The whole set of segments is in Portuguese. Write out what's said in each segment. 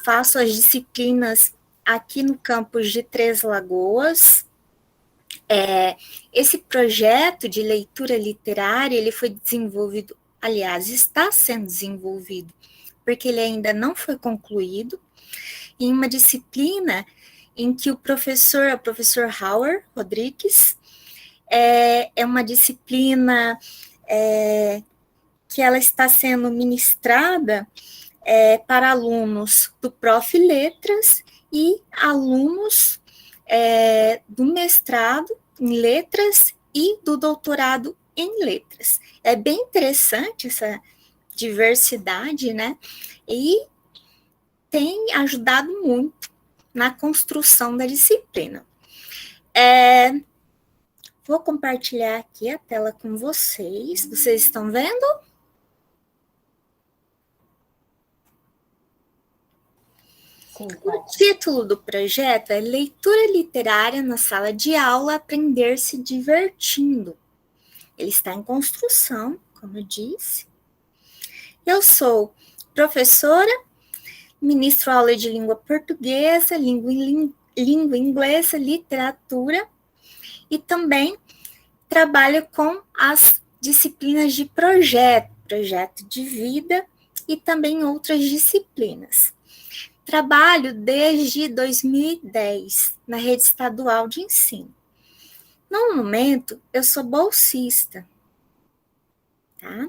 faço as disciplinas aqui no campus de Três Lagoas. Esse projeto de leitura literária, ele foi desenvolvido, aliás, está sendo desenvolvido, porque ele ainda não foi concluído, em uma disciplina em que o professor Howard Rodrigues, é uma disciplina que ela está sendo ministrada para alunos do Prof. Letras e alunos do mestrado em letras e do doutorado em letras. É bem interessante essa diversidade, né? E tem ajudado muito na construção da disciplina. Vou compartilhar aqui a tela com vocês. Vocês estão vendo? Sim, o título do projeto é Leitura Literária na Sala de Aula, Aprender se Divertindo. Ele está em construção, como eu disse. Eu sou professora, ministro aula de língua portuguesa, língua inglesa, literatura, e também trabalho com as disciplinas de projeto de vida e também outras disciplinas. Trabalho desde 2010 na rede estadual de ensino. No momento, eu sou bolsista. Tá?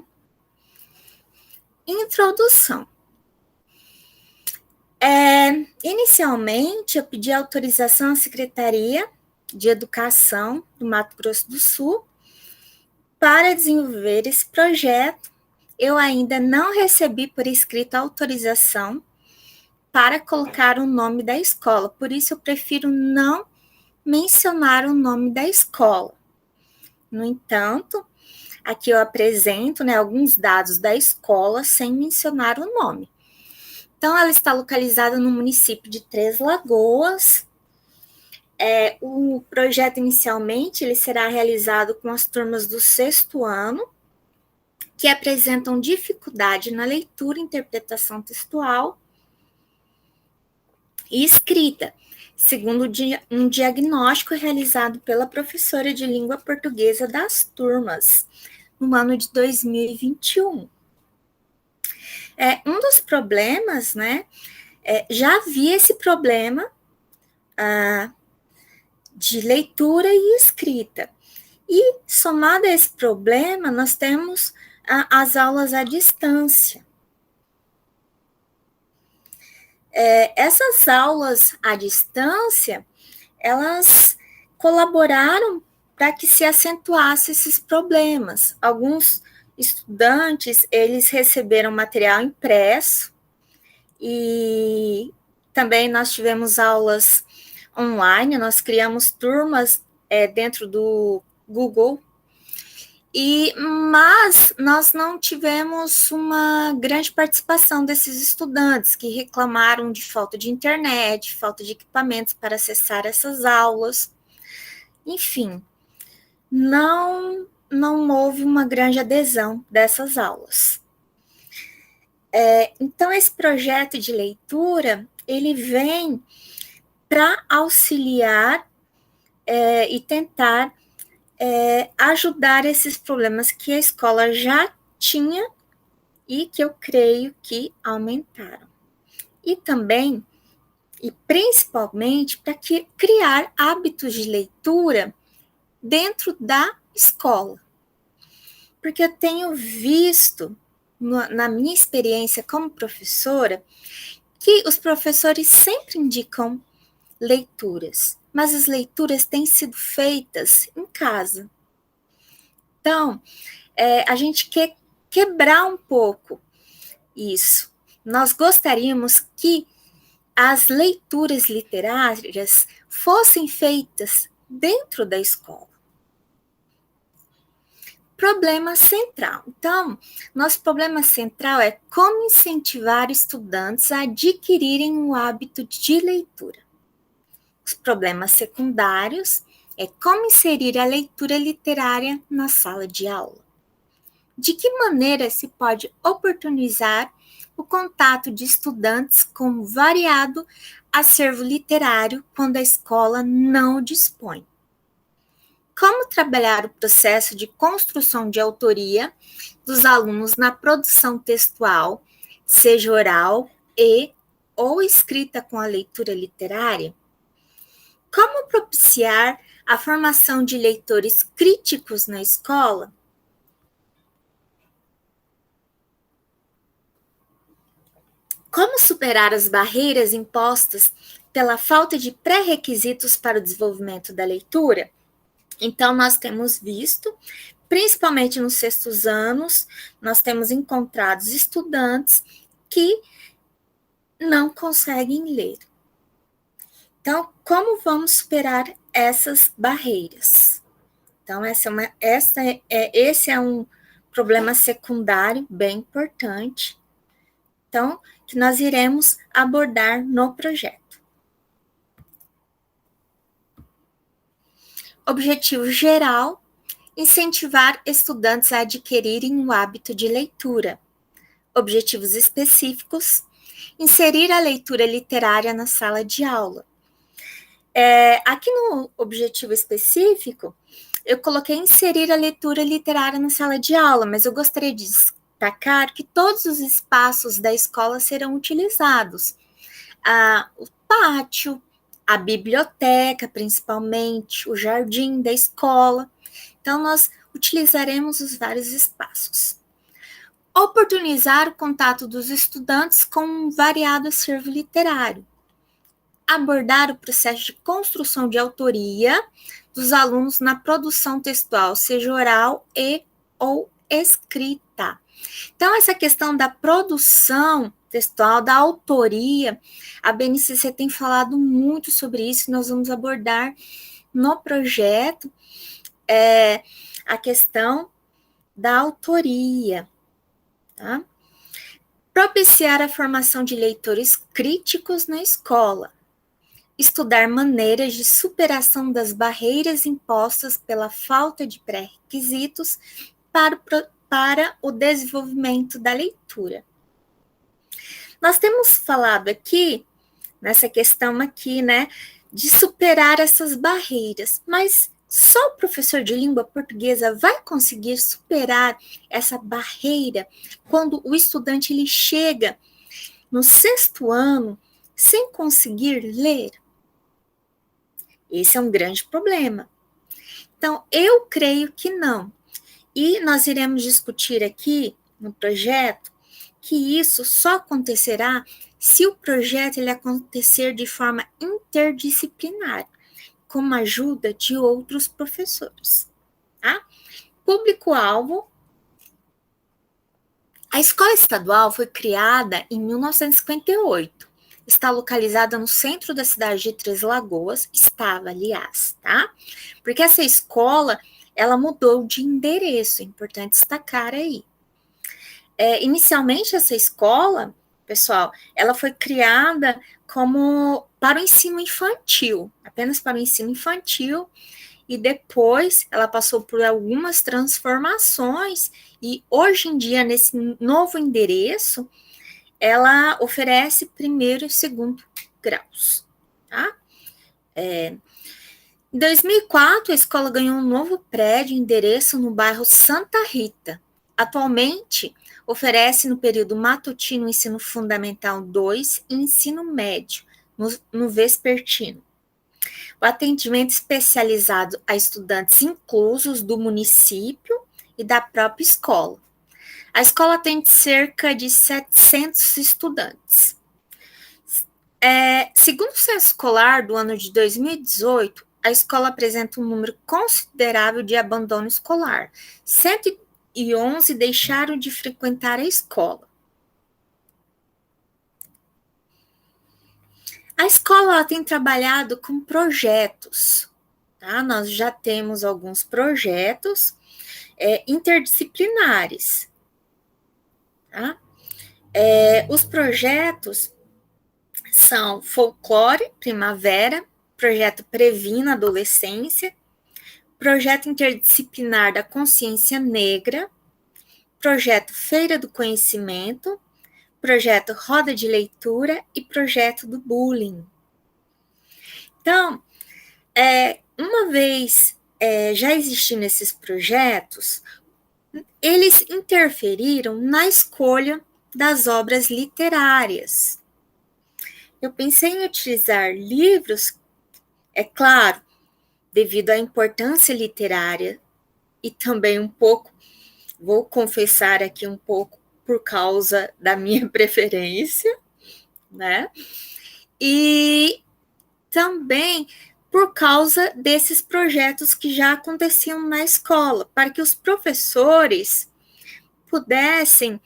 Introdução. Inicialmente, eu pedi autorização à Secretaria de Educação do Mato Grosso do Sul para desenvolver esse projeto. Eu ainda não recebi por escrito a autorização para colocar o nome da escola, por isso eu prefiro não mencionar o nome da escola. No entanto, aqui eu apresento, né, alguns dados da escola sem mencionar o nome. Então, ela está localizada no município de Três Lagoas. O projeto, inicialmente, ele será realizado com as turmas do 6º ano, que apresentam dificuldade na leitura e interpretação textual e escrita, segundo um diagnóstico realizado pela professora de língua portuguesa das turmas, no ano de 2021. Um dos problemas, né, já havia esse problema de leitura e escrita. E, somado a esse problema, nós temos as aulas à distância. Essas aulas à distância, elas colaboraram para que se acentuasse esses problemas. Alguns estudantes, eles receberam material impresso e também nós tivemos aulas online, nós criamos turmas dentro do Google, mas nós não tivemos uma grande participação desses estudantes que reclamaram de falta de internet, falta de equipamentos para acessar essas aulas. Enfim, não houve uma grande adesão dessas aulas. Então, esse projeto de leitura, ele vem para auxiliar e tentar ajudar esses problemas que a escola já tinha e que eu creio que aumentaram. E também, e principalmente, para criar hábitos de leitura dentro da escola. Porque eu tenho visto, na minha experiência como professora, que os professores sempre indicam leituras, mas as leituras têm sido feitas em casa. Então, a gente quer quebrar um pouco isso. Nós gostaríamos que as leituras literárias fossem feitas dentro da escola. Problema central. Então, nosso problema central é como incentivar estudantes a adquirirem o hábito de leitura. Os problemas secundários é como inserir a leitura literária na sala de aula. De que maneira se pode oportunizar o contato de estudantes com variado acervo literário quando a escola não o dispõe. Como trabalhar o processo de construção de autoria dos alunos na produção textual, seja oral e ou escrita com a leitura literária? Como propiciar a formação de leitores críticos na escola? Como superar as barreiras impostas pela falta de pré-requisitos para o desenvolvimento da leitura? Então, nós temos visto, principalmente nos sextos anos, nós temos encontrado estudantes que não conseguem ler. Então, como vamos superar essas barreiras? Então, esse é um problema secundário bem importante, então, que nós iremos abordar no projeto. Objetivo geral: incentivar estudantes a adquirirem o hábito de leitura. Objetivos específicos: inserir a leitura literária na sala de aula. Aqui no objetivo específico, eu coloquei inserir a leitura literária na sala de aula, mas eu gostaria de destacar que todos os espaços da escola serão utilizados. O pátio, a biblioteca, principalmente, o jardim da escola. Então, nós utilizaremos os vários espaços. Oportunizar o contato dos estudantes com um variado acervo literário. Abordar o processo de construção de autoria dos alunos na produção textual, seja oral e ou escrita. Então, essa questão da produção textual, da autoria, a BNCC tem falado muito sobre isso, nós vamos abordar no projeto a questão da autoria. Tá? Propiciar a formação de leitores críticos na escola. Estudar maneiras de superação das barreiras impostas pela falta de pré-requisitos para o desenvolvimento da leitura. Nós temos falado aqui, nessa questão aqui, né, de superar essas barreiras, mas só o professor de língua portuguesa vai conseguir superar essa barreira quando o estudante ele chega no sexto ano sem conseguir ler? Esse é um grande problema. Então, eu creio que não. E nós iremos discutir aqui no projeto que isso só acontecerá se o projeto ele acontecer de forma interdisciplinar, com a ajuda de outros professores. Tá? Público-alvo. A escola estadual foi criada em 1958. Está localizada no centro da cidade de Três Lagoas, estava, aliás, tá? Porque essa escola, ela mudou de endereço, é importante destacar aí. Inicialmente, essa escola, pessoal, ela foi criada para o ensino infantil, apenas para o ensino infantil, e depois ela passou por algumas transformações, e hoje em dia, nesse novo endereço, ela oferece primeiro e segundo graus, tá? Em 2004, a escola ganhou um novo prédio, endereço no bairro Santa Rita. Atualmente, oferece no período matutino ensino fundamental 2 e ensino médio, no vespertino. O atendimento especializado a estudantes inclusos do município e da própria escola. A escola atende cerca de 700 estudantes. Segundo o censo escolar do ano de 2018, a escola apresenta um número considerável de abandono escolar. 111 deixaram de frequentar a escola. A escola tem trabalhado com projetos. Tá? Nós já temos alguns projetos interdisciplinares. Tá? Os projetos são Folclore Primavera, Projeto Previna Adolescência, Projeto Interdisciplinar da Consciência Negra, Projeto Feira do Conhecimento, projeto Roda de Leitura e projeto do Bullying. Então, uma vez já existindo esses projetos, eles interferiram na escolha das obras literárias. Eu pensei em utilizar livros, é claro, devido à importância literária e também um pouco, vou confessar aqui um pouco, por causa da minha preferência, né? E também por causa desses projetos que já aconteciam na escola, para que os professores pudessem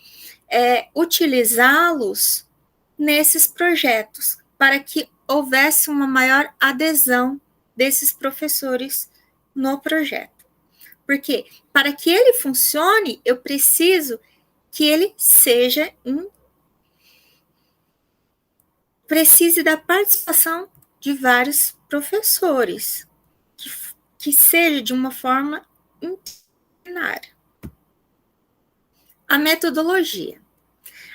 utilizá-los nesses projetos, para que houvesse uma maior adesão desses professores no projeto. Porque para que ele funcione, eu preciso que ele precise da participação de vários professores, que seja de uma forma interdisciplinar. A metodologia.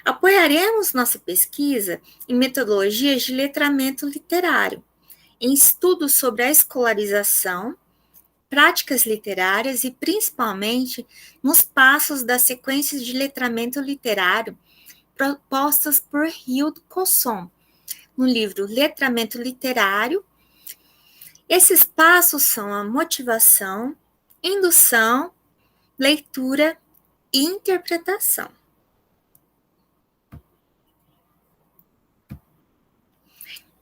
Apoiaremos nossa pesquisa em metodologias de letramento literário, em estudos sobre a escolarização, práticas literárias e, principalmente, nos passos das sequências de letramento literário propostas por Hildo Cosson, no livro Letramento Literário. Esses passos são a motivação, indução, leitura e interpretação.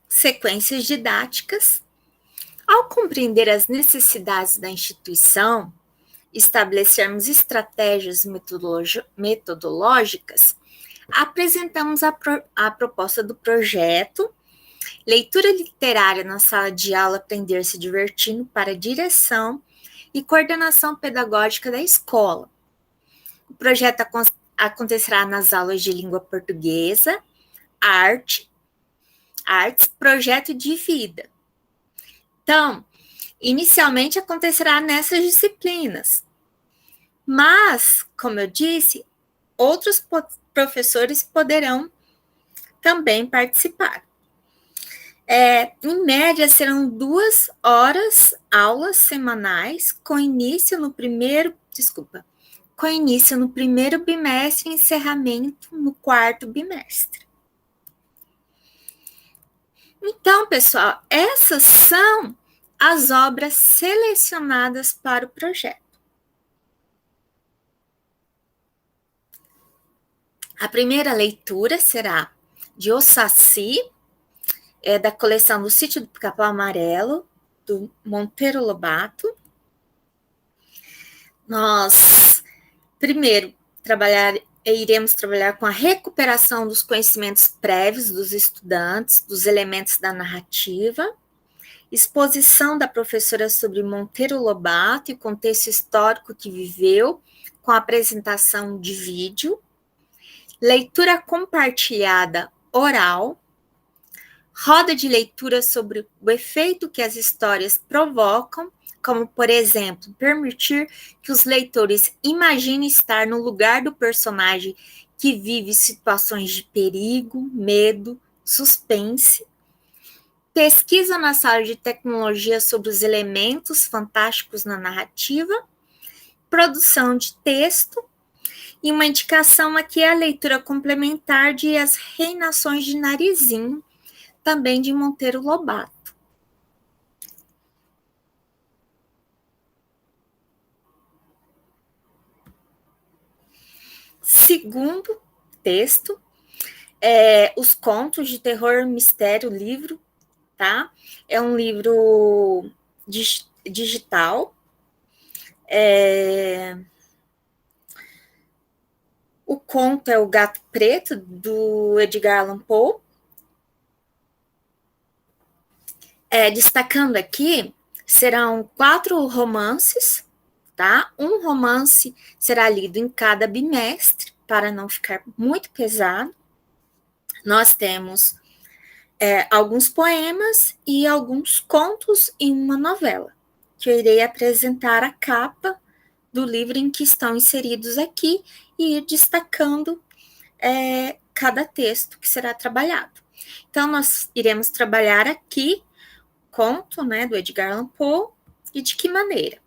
Sequências didáticas. Ao compreender as necessidades da instituição, estabelecermos estratégias metodológicas, apresentamos a proposta do projeto Leitura Literária na Sala de Aula Aprender se Divertindo para direção e coordenação pedagógica da escola. O projeto acontecerá nas aulas de língua portuguesa, artes, projeto de vida. Então, inicialmente acontecerá nessas disciplinas, mas, como eu disse, outros professores poderão também participar. Em média, serão 2 horas aulas semanais, com início no primeiro bimestre e encerramento no 4º bimestre. Então, pessoal, essas são as obras selecionadas para o projeto. A primeira leitura será de O Saci, da coleção do Sítio do Capão Amarelo, do Monteiro Lobato. Nós, primeiro, iremos trabalhar com a recuperação dos conhecimentos prévios dos estudantes, dos elementos da narrativa, exposição da professora sobre Monteiro Lobato e o contexto histórico que viveu, com a apresentação de vídeo, leitura compartilhada oral, roda de leitura sobre o efeito que as histórias provocam, como, por exemplo, permitir que os leitores imaginem estar no lugar do personagem que vive situações de perigo, medo, suspense, pesquisa na sala de tecnologia sobre os elementos fantásticos na narrativa, produção de texto, e uma indicação aqui é a leitura complementar de As Reinações de Narizinho, também de Monteiro Lobato. Segundo texto, Os Contos de Terror Mistério Livro, tá? É um livro digital. O conto é O Gato Preto, do Edgar Allan Poe. Destacando aqui, serão 4 romances, tá? Um romance será lido em cada bimestre, para não ficar muito pesado. Nós temos alguns poemas e alguns contos e uma novela, que eu irei apresentar a capa do livro em que estão inseridos aqui e ir destacando cada texto que será trabalhado. Então, nós iremos trabalhar aqui conto, né, do Edgar Allan Poe, e de que maneira?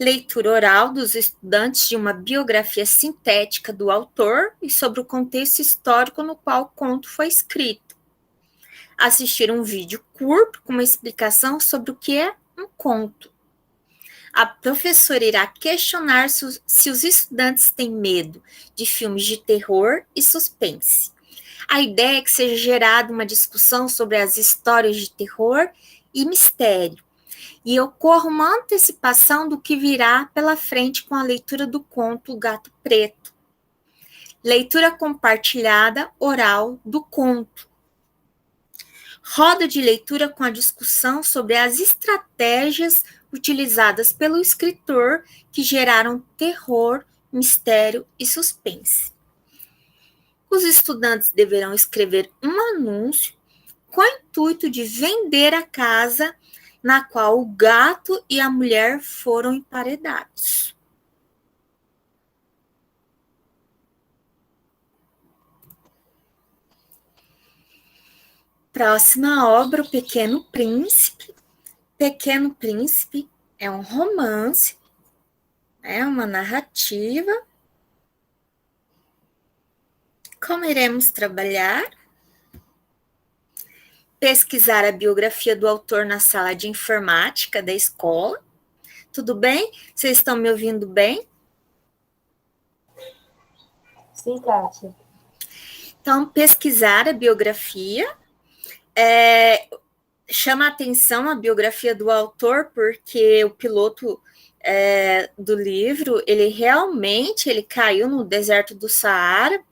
Leitura oral dos estudantes de uma biografia sintética do autor e sobre o contexto histórico no qual o conto foi escrito. Assistir um vídeo curto com uma explicação sobre o que é um conto. A professora irá questionar se os estudantes têm medo de filmes de terror e suspense. A ideia é que seja gerada uma discussão sobre as histórias de terror e mistério, e ocorra uma antecipação do que virá pela frente com a leitura do conto O Gato Preto. Leitura compartilhada oral do conto. Roda de leitura com a discussão sobre as estratégias utilizadas pelo escritor que geraram terror, mistério e suspense. Os estudantes deverão escrever um anúncio com o intuito de vender a casa na qual o gato e a mulher foram emparedados. Próxima obra, O Pequeno Príncipe. Pequeno Príncipe é um romance, é uma narrativa. Como iremos trabalhar? Pesquisar a biografia do autor na sala de informática da escola. Tudo bem? Vocês estão me ouvindo bem? Sim, Kátia. Então, pesquisar a biografia. Chama a atenção a biografia do autor, porque o piloto do livro, ele caiu no deserto do Saara,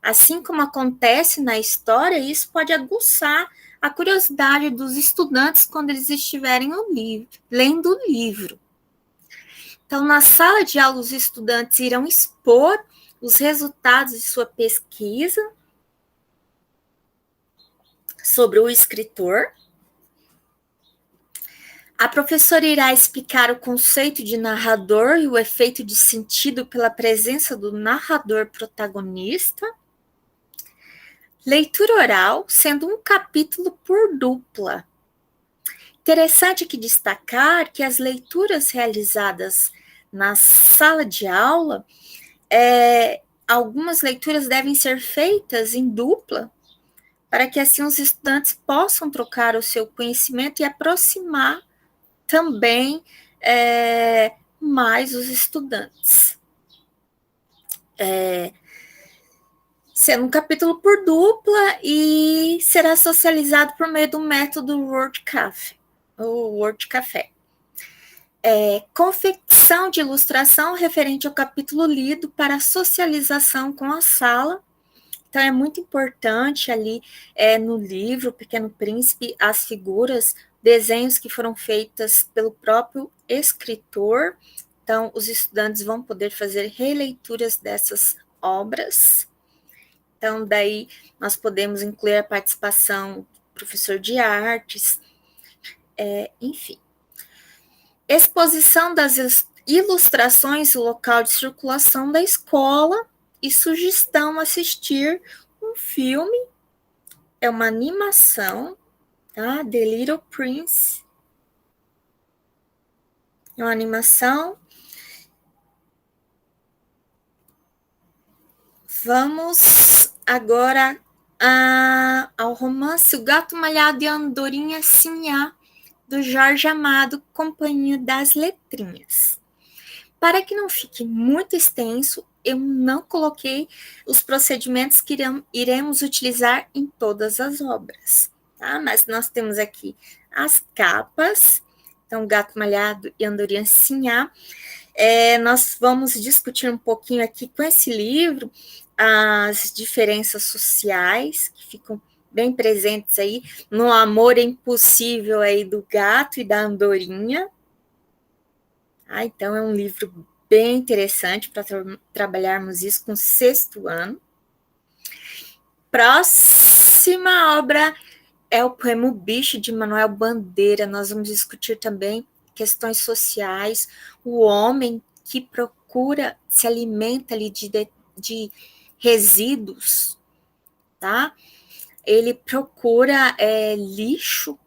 assim como acontece na história, isso pode aguçar a curiosidade dos estudantes quando eles estiverem lendo o livro. Então, na sala de aula, os estudantes irão expor os resultados de sua pesquisa sobre o escritor. A professora irá explicar o conceito de narrador e o efeito de sentido pela presença do narrador protagonista. Leitura oral, sendo um capítulo por dupla. Interessante aqui destacar que as leituras realizadas na sala de aula, algumas leituras devem ser feitas em dupla, para que assim os estudantes possam trocar o seu conhecimento e aproximar também mais os estudantes. Sendo um capítulo por dupla e será socializado por meio do método Word Café. Confecção de ilustração referente ao capítulo lido para socialização com a sala. Então, é muito importante ali no livro Pequeno Príncipe, as figuras, desenhos que foram feitas pelo próprio escritor. Então, os estudantes vão poder fazer releituras dessas obras. Então, daí, nós podemos incluir a participação do professor de artes, enfim. Exposição das ilustrações no local de circulação da escola e sugestão assistir um filme, é uma animação, tá? The Little Prince. É uma animação. Vamos agora ao romance O Gato Malhado e a Andorinha Sinhá, do Jorge Amado, Companhia das Letrinhas. Para que não fique muito extenso, eu não coloquei os procedimentos que iremos utilizar em todas as obras, tá? Mas nós temos aqui as capas, então Gato Malhado e Andorinha Sinhá. Nós vamos discutir um pouquinho aqui com esse livro as diferenças sociais que ficam bem presentes aí no amor impossível aí do gato e da andorinha. Então, é um livro bem interessante para trabalharmos isso com o 6º ano. Próxima obra é o poema O Bicho, de Manuel Bandeira. Nós vamos discutir também questões sociais, o homem que procura, se alimenta ali de resíduos, tá? Ele procura lixo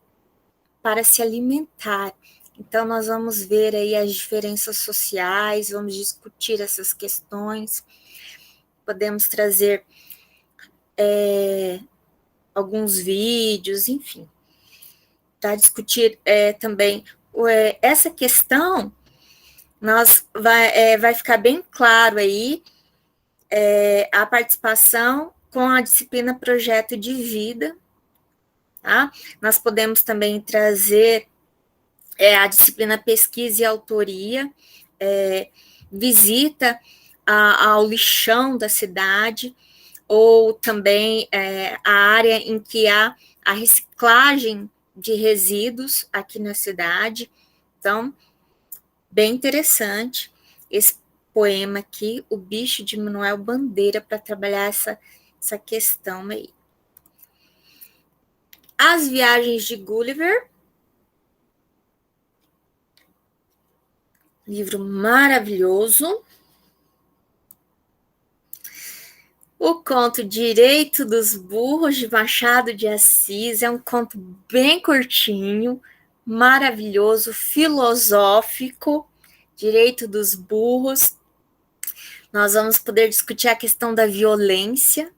para se alimentar. Então, nós vamos ver aí as diferenças sociais, vamos discutir essas questões, podemos trazer alguns vídeos, enfim, para discutir também essa questão. Vai ficar bem claro aí a participação com a disciplina Projeto de Vida, tá? Nós podemos também trazer a disciplina Pesquisa e Autoria, visita ao lixão da cidade, ou também a área em que há a reciclagem de resíduos aqui na cidade. Então, bem interessante esse poema aqui, O Bicho, de Manuel Bandeira, para trabalhar essa questão aí. As Viagens de Gulliver, livro maravilhoso. O conto Direito dos Burros, de Machado de Assis, é um conto bem curtinho, maravilhoso, filosófico. Direito dos Burros. Nós vamos poder discutir a questão da violência.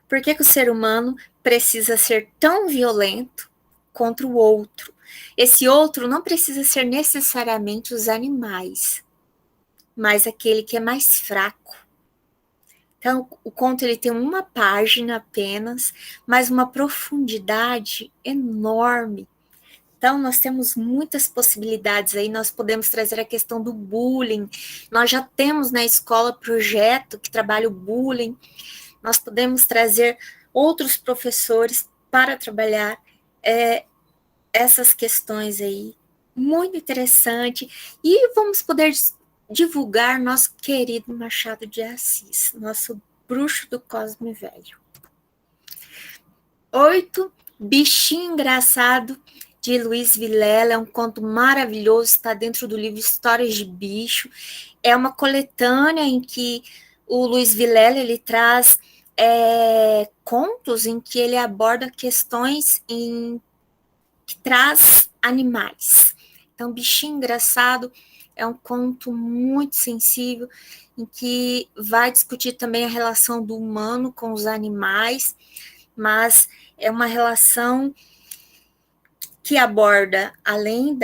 Por que o ser humano precisa ser tão violento contra o outro? Esse outro não precisa ser necessariamente os animais, mas aquele que é mais fraco. Então, o conto ele tem uma página apenas, mas uma profundidade enorme. Então, nós temos muitas possibilidades aí, nós podemos trazer a questão do bullying, nós já temos na escola projeto que trabalha o bullying, nós podemos trazer outros professores para trabalhar essas questões aí, muito interessante, e vamos poder divulgar nosso querido Machado de Assis, nosso bruxo do Cosme Velho. 8, Bichinho Engraçado, de Luiz Vilela, é um conto maravilhoso, está dentro do livro Histórias de Bicho, é uma coletânea em que o Luiz Vilela, ele traz contos em que ele aborda questões que traz animais. Então, Bichinho Engraçado é um conto muito sensível, em que vai discutir também a relação do humano com os animais, mas é uma relação que aborda, além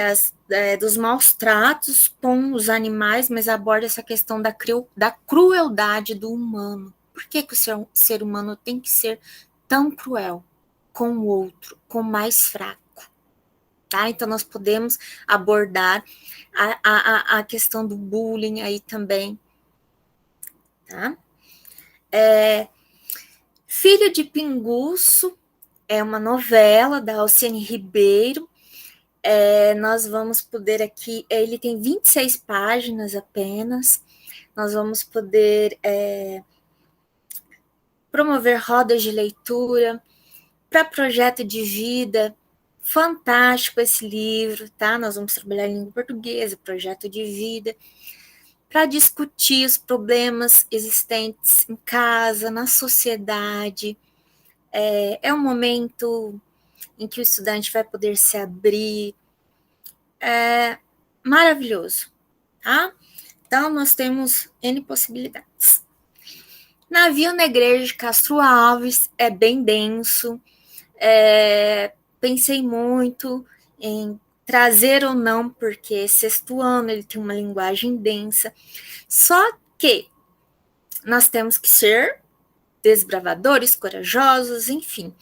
dos maus tratos com os animais, mas aborda essa questão da crueldade do humano. Por que o ser humano tem que ser tão cruel com o outro, com o mais fraco? Tá? Então, nós podemos abordar a questão do bullying aí também. Tá? Filho de Pinguço é uma novela da Alciene Ribeiro. Nós vamos poder aqui, ele tem 26 páginas apenas. Nós vamos poder promover rodas de leitura para projeto de vida. Fantástico esse livro, tá? Nós vamos trabalhar em língua portuguesa, projeto de vida, para discutir os problemas existentes em casa, na sociedade. É um momento em que o estudante vai poder se abrir. Maravilhoso, tá? Então, nós temos N possibilidades. Navio na Igreja de Castro Alves é bem denso. Pensei muito em trazer ou não, porque sexto ano ele tem uma linguagem densa. Só que nós temos que ser desbravadores, corajosos, enfim.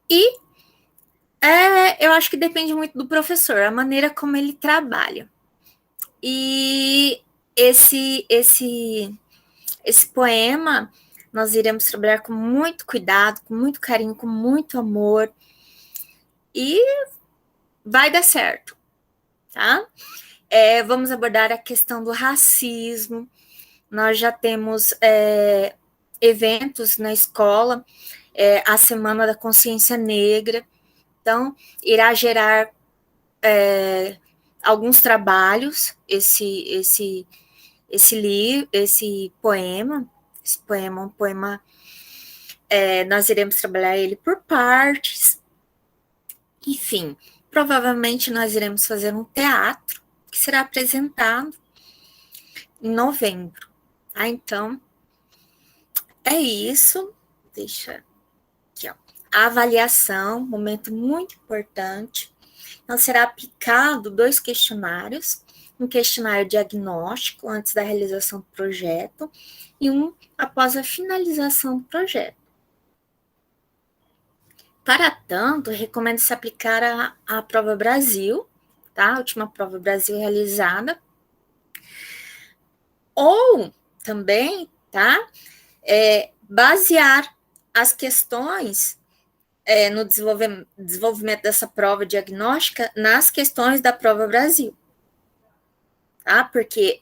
E eu acho que depende muito do professor, a maneira como ele trabalha. E esse poema nós iremos trabalhar com muito cuidado, com muito carinho, com muito amor, e vai dar certo, tá? Vamos abordar a questão do racismo. Nós já temos eventos na escola, a Semana da Consciência Negra, então irá gerar alguns trabalhos, esse poema. Esse poema é um poema nós iremos trabalhar ele por partes. Enfim, provavelmente nós iremos fazer um teatro que será apresentado em novembro. Tá? Então, é isso. Deixa aqui, ó. A avaliação, momento muito importante. Então, será aplicado 2 questionários, um questionário diagnóstico antes da realização do projeto e um após a finalização do projeto. Para tanto, recomendo-se aplicar a prova Brasil, tá? A última prova Brasil realizada. Ou também, tá? Basear as questões no desenvolvimento dessa prova diagnóstica nas questões da prova Brasil. Tá? Porque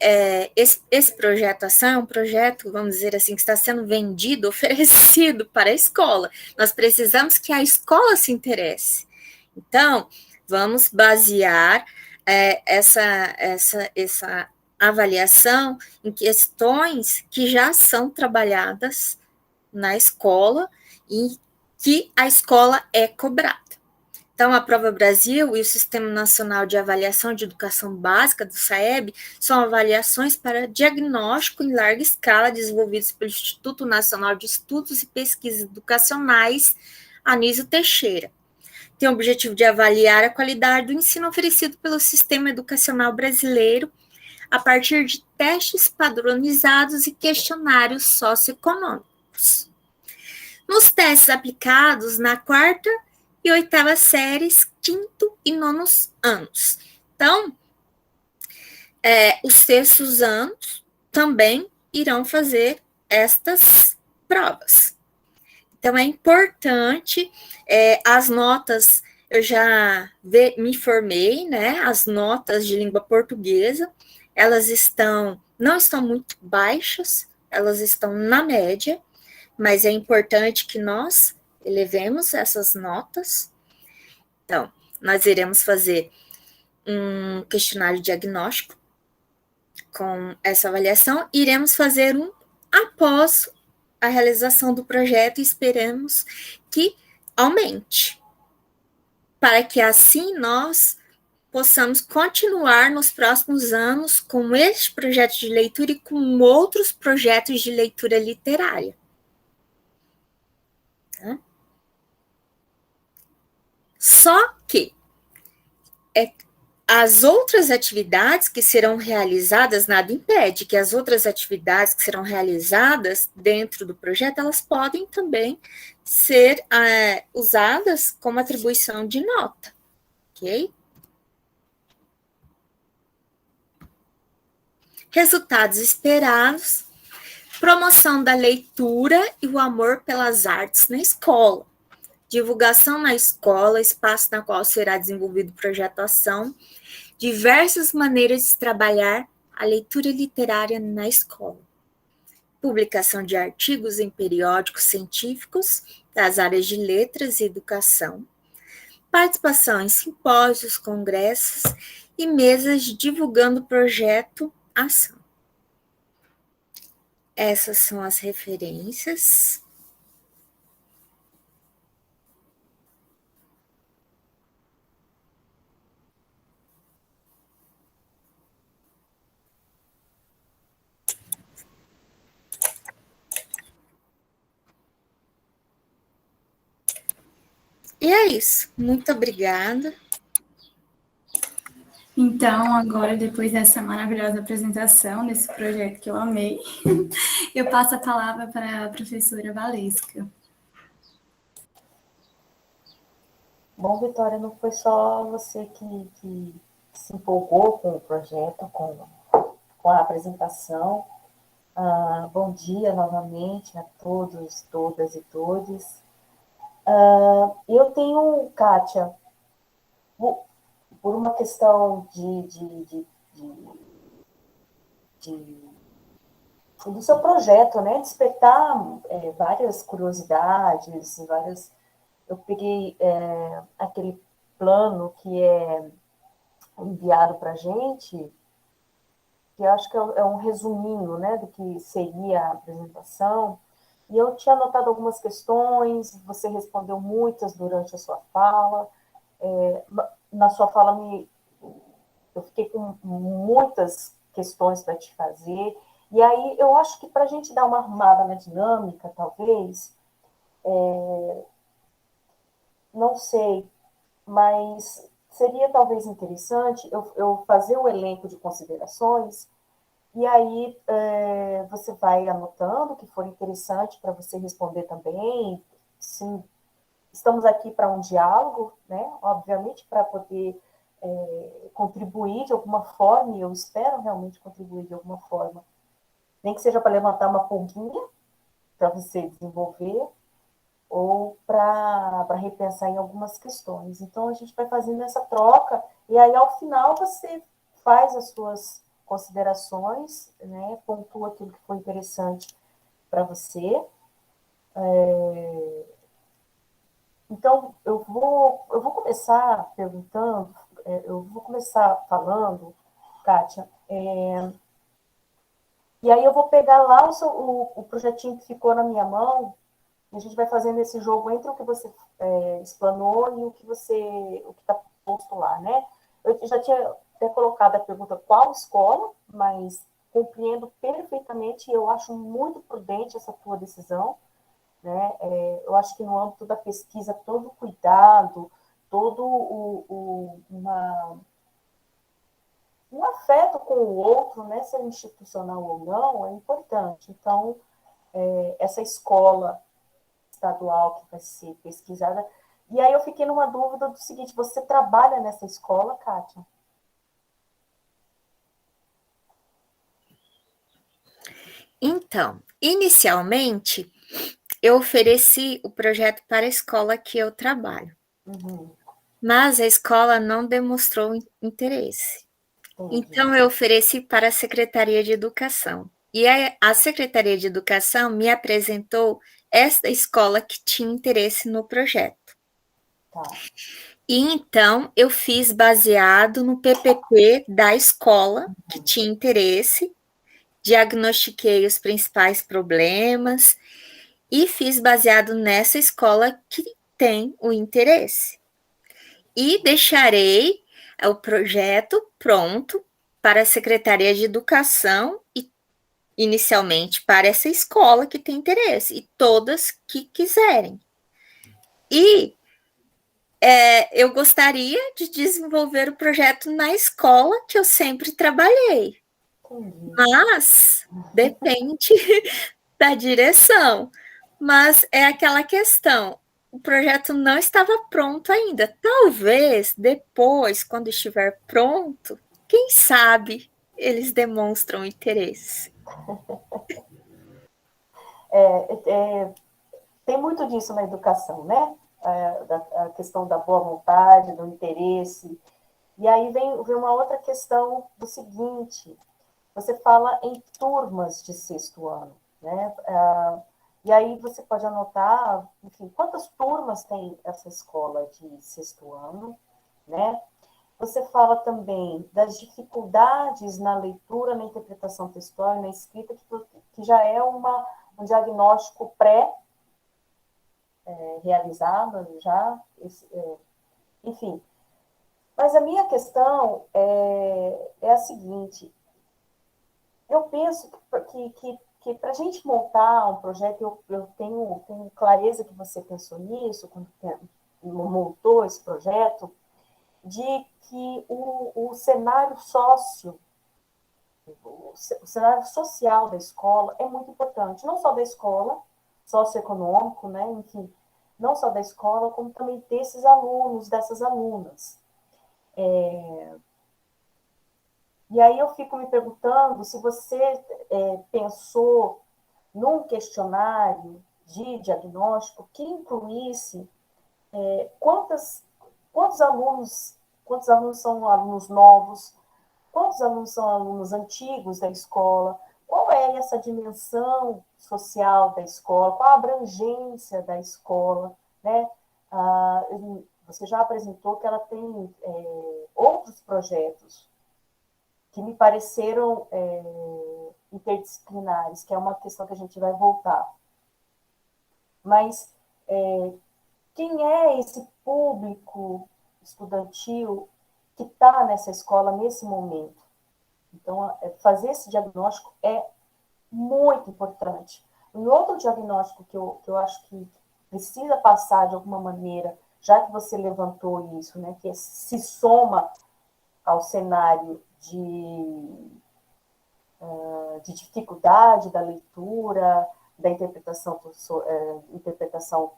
esse projeto ação é um projeto, vamos dizer assim, que está sendo vendido, oferecido para a escola. Nós precisamos que a escola se interesse. Então, vamos basear essa avaliação em questões que já são trabalhadas na escola e que a escola é cobrada. Então, a Prova Brasil e o Sistema Nacional de Avaliação de Educação Básica, do SAEB, são avaliações para diagnóstico em larga escala desenvolvidos pelo Instituto Nacional de Estudos e Pesquisas Educacionais, Anísio Teixeira. Tem o objetivo de avaliar a qualidade do ensino oferecido pelo sistema educacional brasileiro a partir de testes padronizados e questionários socioeconômicos. Nos testes aplicados na 4ª e 8ª séries, 5º e 9º anos. Então, os 6º anos também irão fazer estas provas. Então, é importante, as notas, eu já me informei, né, as notas de língua portuguesa, elas não estão muito baixas, elas estão na média, mas é importante que nós elevemos essas notas. Então, nós iremos fazer um questionário diagnóstico com essa avaliação, iremos fazer um após a realização do projeto e esperamos que aumente, para que assim nós possamos continuar nos próximos anos com este projeto de leitura e com outros projetos de leitura literária. Tá? Só que as outras atividades que serão realizadas, nada impede que as outras atividades que serão realizadas dentro do projeto, elas podem também ser usadas como atribuição de nota, ok? Resultados esperados, promoção da leitura e o amor pelas artes na escola. Divulgação na escola, espaço na qual será desenvolvido o projeto ação, diversas maneiras de trabalhar a leitura literária na escola. Publicação de artigos em periódicos científicos das áreas de letras e educação. Participação em simpósios, congressos e mesas divulgando o projeto ação. Essas são as referências. E é isso. Muito obrigada. Então, agora, depois dessa maravilhosa apresentação desse projeto que eu amei, eu passo a palavra para a professora Valesca. Bom, Vitória, não foi só você que se empolgou com o projeto, com a apresentação. Bom dia novamente a todos, todas e todos. Eu tenho, Kátia, por uma questão do seu projeto, né? Despertar várias curiosidades, eu peguei aquele plano que é enviado para a gente, que eu acho que é um resuminho, né, do que seria a apresentação. E eu tinha anotado algumas questões, você respondeu muitas durante a sua fala. Na sua fala, eu fiquei com muitas questões para te fazer. E aí, eu acho que para a gente dar uma arrumada na dinâmica, talvez, não sei, mas seria talvez interessante eu fazer o elenco de considerações, e aí você vai anotando o que for interessante para você responder também. Sim, estamos aqui para um diálogo, né? Obviamente, para poder contribuir de alguma forma, e eu espero realmente contribuir de alguma forma, nem que seja para levantar uma pulguinha para você desenvolver, ou para repensar em algumas questões. Então, a gente vai fazendo essa troca, e aí, ao final, você faz as suas considerações, né? Pontua aquilo que foi interessante para você. Então, eu vou começar perguntando, eu vou começar falando, Kátia, e aí eu vou pegar lá o projetinho que ficou na minha mão, e a gente vai fazendo esse jogo entre o que você explanou e o que está posto lá, né? Eu já tinha até colocado a pergunta qual escola, mas compreendo perfeitamente e eu acho muito prudente essa tua decisão, né? Eu acho que no âmbito da pesquisa, todo o cuidado, todo um afeto com o outro, né, se é institucional ou não, é importante. Então, essa escola estadual que vai ser pesquisada. E aí eu fiquei numa dúvida do seguinte: você trabalha nessa escola, Kátia? Então, inicialmente, eu ofereci o projeto para a escola que eu trabalho, mas a escola não demonstrou interesse. Então, eu ofereci para a Secretaria de Educação. E a Secretaria de Educação me apresentou esta escola que tinha interesse no projeto. Tá. E então, eu fiz baseado no PPP da escola que tinha interesse, diagnostiquei os principais problemas e fiz baseado nessa escola que tem o interesse. E deixarei o projeto pronto para a Secretaria de Educação e, inicialmente, para essa escola que tem interesse e todas que quiserem. E eu gostaria de desenvolver o projeto na escola que eu sempre trabalhei, mas depende da direção. Mas é aquela questão, o projeto não estava pronto ainda. Talvez depois, quando estiver pronto, quem sabe eles demonstram interesse. Tem muito disso na educação, né? A questão da boa vontade, do interesse. E aí vem uma outra questão do seguinte: você fala em turmas de sexto ano, né? E aí você pode anotar, enfim, quantas turmas tem essa escola de sexto ano, né? Você fala também das dificuldades na leitura, na interpretação textual e na escrita, que já é um diagnóstico pré-realizado, já, enfim. Mas a minha questão é a seguinte: eu penso que para a gente montar um projeto, eu tenho clareza que você pensou nisso, quando montou esse projeto, de que o cenário o cenário social da escola é muito importante, não só da escola, socioeconômico, né, enfim, não só da escola, como também desses alunos, dessas alunas. E aí eu fico me perguntando se você pensou num questionário de diagnóstico que incluísse quantos alunos são alunos novos, quantos alunos são alunos antigos da escola, qual é essa dimensão social da escola, qual a abrangência da escola, né? Você já apresentou que ela tem outros projetos que me pareceram interdisciplinares, que é uma questão que a gente vai voltar. mas quem é esse público estudantil que está nessa escola nesse momento? Então, fazer esse diagnóstico é muito importante. Um outro diagnóstico que eu acho que precisa passar de alguma maneira, já que você levantou isso, né, que se soma ao cenário de dificuldade da leitura, da interpretação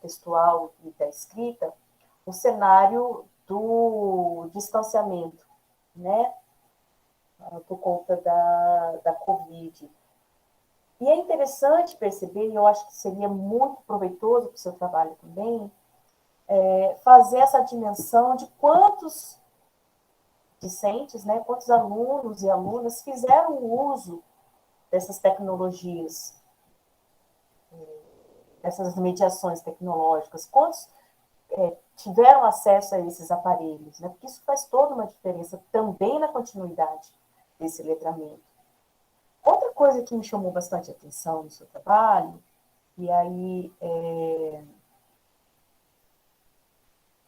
textual e da escrita, o cenário do distanciamento, né, por conta da Covid. E é interessante perceber, e eu acho que seria muito proveitoso para o seu trabalho também, fazer essa dimensão de quantos discentes, né, quantos alunos e alunas fizeram uso dessas tecnologias, dessas mediações tecnológicas, quantos tiveram acesso a esses aparelhos, né, porque isso faz toda uma diferença também na continuidade desse letramento. Outra coisa que me chamou bastante atenção no seu trabalho, e aí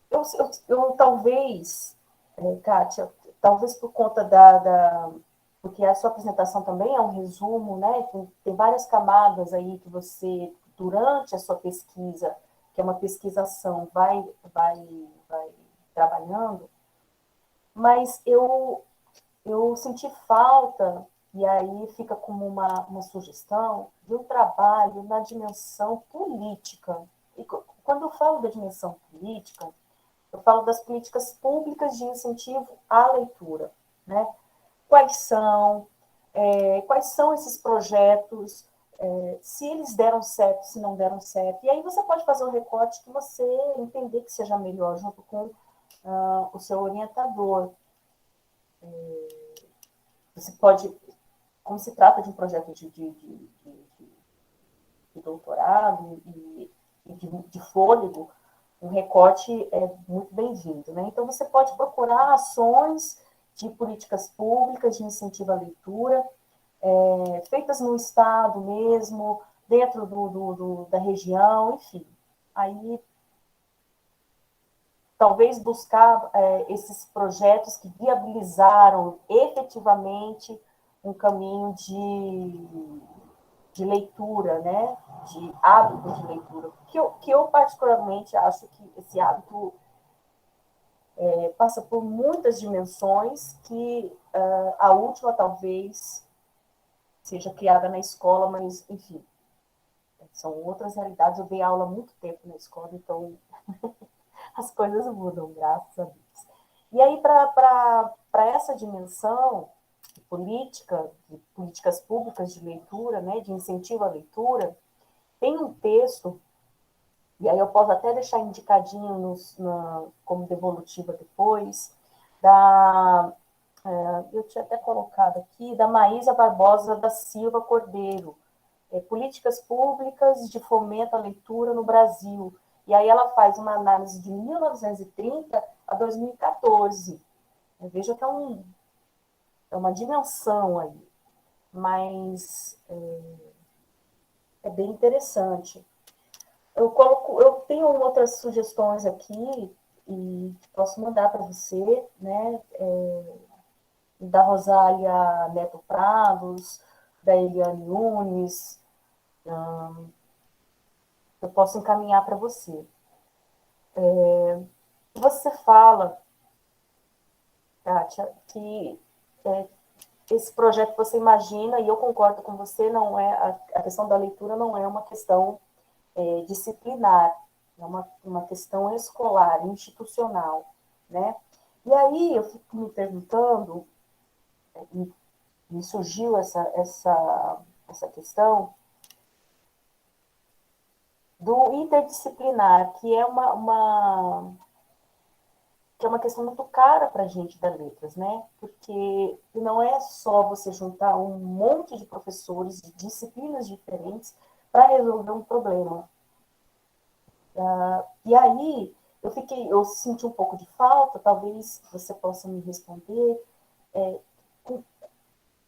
eu talvez, Kátia, talvez por conta porque a sua apresentação também é um resumo, né? Tem várias camadas aí que você, durante a sua pesquisa, que é uma pesquisação, vai trabalhando, mas eu senti falta, e aí fica como uma sugestão, de um trabalho na dimensão política. E quando eu falo da dimensão política, eu falo das políticas públicas de incentivo à leitura, né? Quais são esses projetos, se eles deram certo, se não deram certo. E aí você pode fazer o recorte que você entender que seja melhor, junto com o seu orientador. Você pode, como se trata de um projeto de doutorado e de fôlego, um recorte é muito bem-vindo, né? Então, você pode procurar ações de políticas públicas de incentivo à leitura, feitas no estado mesmo, dentro da região, enfim. Aí, talvez buscar esses projetos que viabilizaram efetivamente um caminho de leitura, né? De hábito de leitura, que eu particularmente acho que esse hábito passa por muitas dimensões, que a última talvez seja criada na escola, mas, enfim, são outras realidades. Eu dei aula há muito tempo na escola, então as coisas mudam, graças a Deus. E aí, para essa dimensão de políticas públicas de leitura, né, de incentivo à leitura, tem um texto, e aí eu posso até deixar indicadinho como devolutiva depois, eu tinha até colocado aqui, da Maísa Barbosa da Silva Cordeiro, Políticas Públicas de Fomento à Leitura no Brasil. E aí ela faz uma análise de 1930 a 2014. Veja que é uma dimensão aí, mas é bem interessante. Eu tenho outras sugestões aqui e posso mandar para você, né? Da Rosália Neto Prados, da Eliane Nunes, eu posso encaminhar para você. Você fala, Kátia, que esse projeto você imagina, e eu concordo com você, não é a questão da leitura não é uma questão disciplinar, é uma questão escolar, institucional, né? E aí eu fico me perguntando, me surgiu essa questão do interdisciplinar, que é uma questão muito cara para a gente das letras, né? Porque não é só você juntar um monte de professores de disciplinas diferentes para resolver um problema. E aí eu senti um pouco de falta, talvez você possa me responder.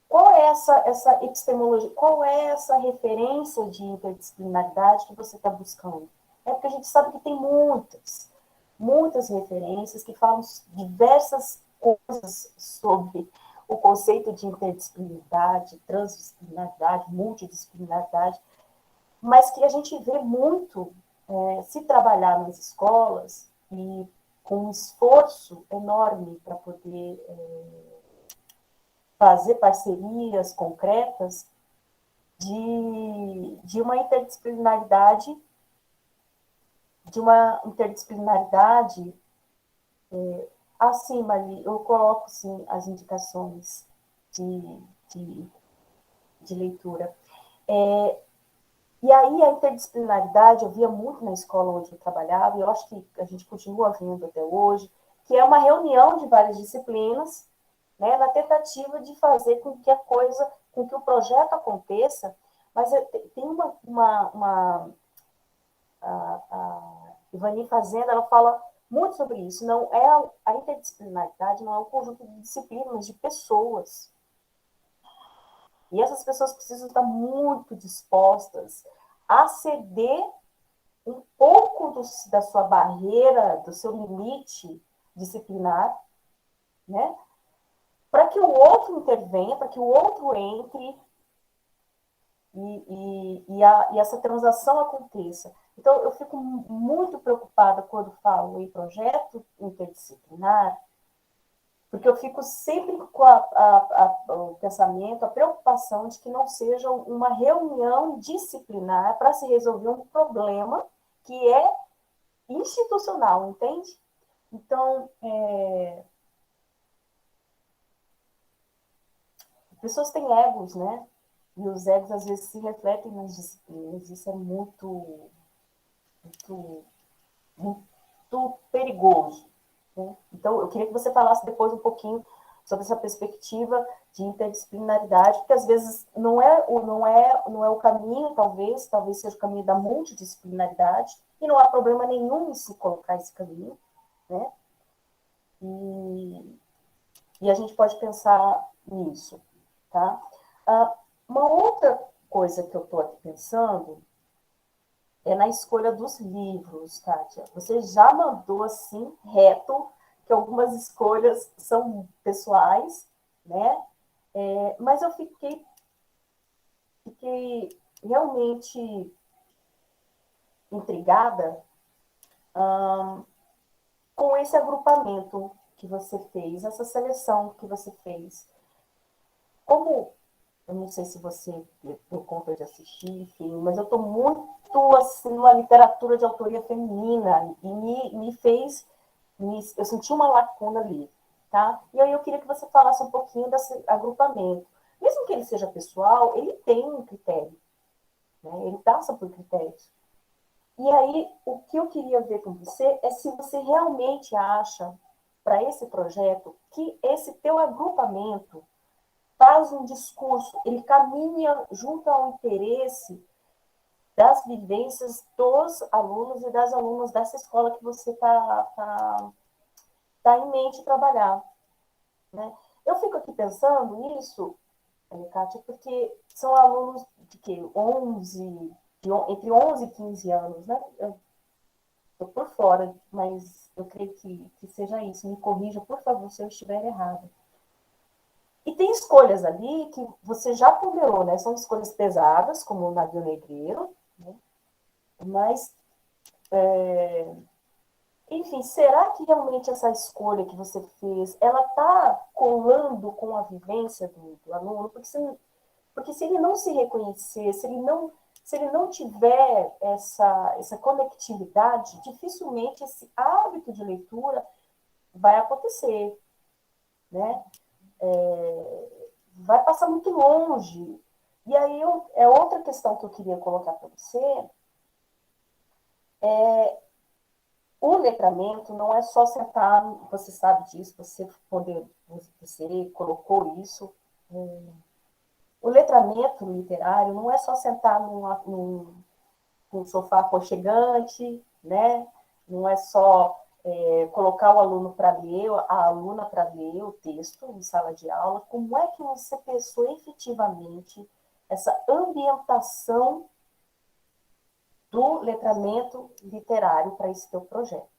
Qual é essa epistemologia, qual é essa referência de interdisciplinaridade que você está buscando? É porque a gente sabe que tem muitas referências que falam diversas coisas sobre o conceito de interdisciplinaridade, transdisciplinaridade, multidisciplinaridade, mas que a gente vê muito se trabalhar nas escolas e com um esforço enorme para poder fazer parcerias concretas de uma interdisciplinaridade, acima ali, eu coloco, sim, as indicações de, de, de leitura. E aí a interdisciplinaridade, eu via muito na escola onde eu trabalhava, e eu acho que a gente continua vendo até hoje, que é uma reunião de várias disciplinas, né, na tentativa de fazer com que com que o projeto aconteça, mas tem a Ivani Fazenda, ela fala muito sobre isso. Não é a interdisciplinaridade, não é um conjunto de disciplinas, mas de pessoas. E essas pessoas precisam estar muito dispostas a ceder um pouco da sua barreira, do seu limite disciplinar, né? Para que o outro intervenha, para que o outro entre e essa transação aconteça. Então, eu fico muito preocupada quando falo em projeto interdisciplinar, porque eu fico sempre com o pensamento, a preocupação de que não seja uma reunião disciplinar para se resolver um problema que é institucional, entende? Então, pessoas têm egos, né? E os egos, às vezes, se refletem nas disciplinas. Isso é muito, muito perigoso. Né? Então, eu queria que você falasse depois um pouquinho sobre essa perspectiva de interdisciplinaridade, porque às vezes não é o caminho, talvez seja o caminho da multidisciplinaridade, e não há problema nenhum em se colocar esse caminho, né? E a gente pode pensar nisso, tá? Uma outra coisa que eu estou aqui pensando é na escolha dos livros, Kátia. Você já mandou assim, reto, que algumas escolhas são pessoais, né? Mas eu fiquei realmente intrigada com esse agrupamento que você fez, essa seleção que você fez. Como, eu não sei se você deu conta de assistir, enfim, mas eu estou muito assim numa literatura de autoria feminina e eu senti uma lacuna ali, tá? E aí eu queria que você falasse um pouquinho desse agrupamento. Mesmo que ele seja pessoal, ele tem um critério, né? Ele passa por critérios. E aí, o que eu queria ver com você é se você realmente acha, para esse projeto, que esse teu agrupamento faz um discurso, ele caminha junto ao interesse das vivências dos alunos e das alunas dessa escola que você está em mente trabalhar. Né? Eu fico aqui pensando nisso, Kátia, porque são alunos de quê? Entre 11 e 15 anos, né? Eu estou por fora, mas eu creio que seja isso. Me corrija, por favor, se eu estiver errado. E tem escolhas ali que você já ponderou, né? São escolhas pesadas, como o navio negreiro, né? Mas, enfim, será que realmente essa escolha que você fez, ela está colando com a vivência do aluno? Porque se ele não se reconhecer, se ele não tiver essa conectividade, dificilmente esse hábito de leitura vai acontecer, né? Vai passar muito longe. E aí, outra questão que eu queria colocar para você o letramento não é só sentar, você sabe disso, você colocou isso. O letramento literário não é só sentar num sofá aconchegante, né? Não é só colocar o aluno para ler, a aluna para ler o texto em sala de aula. Como é que você pensou efetivamente essa ambientação do letramento literário para esse teu projeto.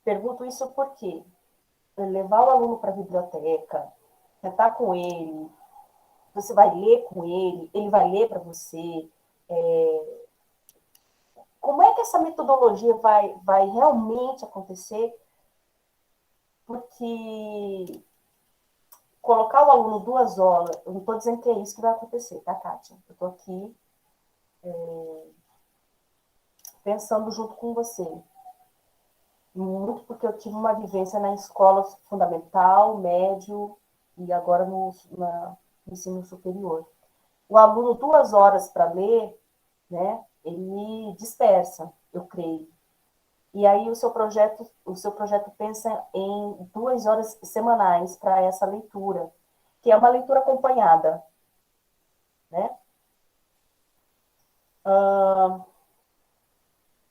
Pergunto isso porque levar o aluno para a biblioteca, sentar com ele, você vai ler com ele vai ler para você. Como é que essa metodologia vai realmente acontecer? Porque colocar o aluno 2 horas, eu não estou dizendo que é isso que vai acontecer, tá, Kátia? Eu estou aqui pensando junto com você. Muito porque eu tive uma vivência na escola fundamental, médio e agora no ensino superior. O aluno 2 horas para ler, né, ele dispersa, eu creio. E aí o seu projeto pensa em 2 horas semanais para essa leitura, que é uma leitura acompanhada, né?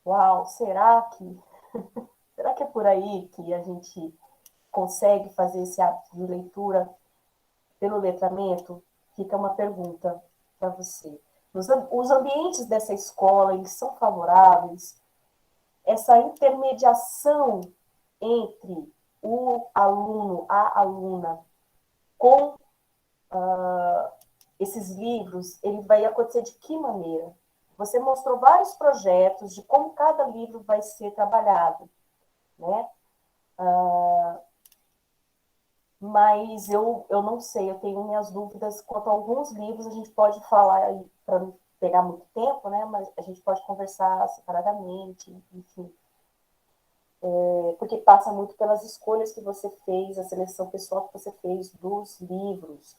Uau, será que é por aí que a gente consegue fazer esse hábito de leitura pelo letramento? Fica uma pergunta para você. Os ambientes dessa escola, eles são favoráveis? Essa intermediação entre o aluno, a aluna, com esses livros, ele vai acontecer de que maneira? Você mostrou vários projetos de como cada livro vai ser trabalhado, né? Mas eu não sei, eu tenho minhas dúvidas quanto a alguns livros, a gente pode falar aí, para não pegar muito tempo, né? Mas a gente pode conversar separadamente, enfim. Porque passa muito pelas escolhas que você fez, a seleção pessoal que você fez dos livros.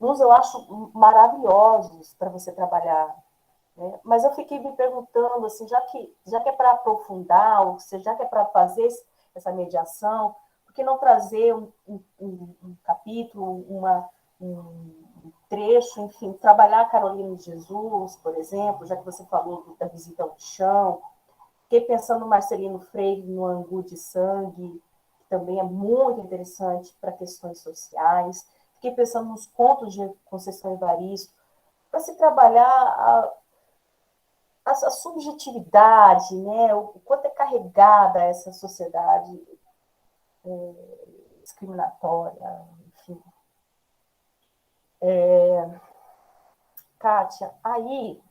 Uns eu acho maravilhosos para você trabalhar, né? Mas eu fiquei me perguntando, assim, já que é para aprofundar, ou seja, já que é para fazer essa mediação, por que não trazer um capítulo, um trecho, enfim, trabalhar a Carolina de Jesus, por exemplo, já que você falou da visita ao chão. Fiquei pensando no Marcelino Freire, no Angu de Sangue, que também é muito interessante para questões sociais. Fiquei pensando nos contos de Conceição Evaristo, para se trabalhar a subjetividade, né? O quanto é carregada essa sociedade discriminatória, enfim. Kátia, aí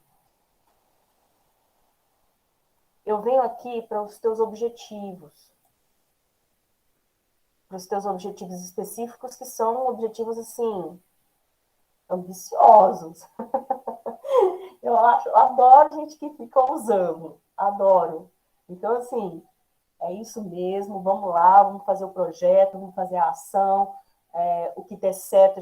eu venho aqui para os teus objetivos específicos, que são objetivos, assim, ambiciosos. Eu adoro gente que fica usando, adoro. Então, assim, é isso mesmo, vamos lá, vamos fazer o projeto, vamos fazer a ação, o que der certo,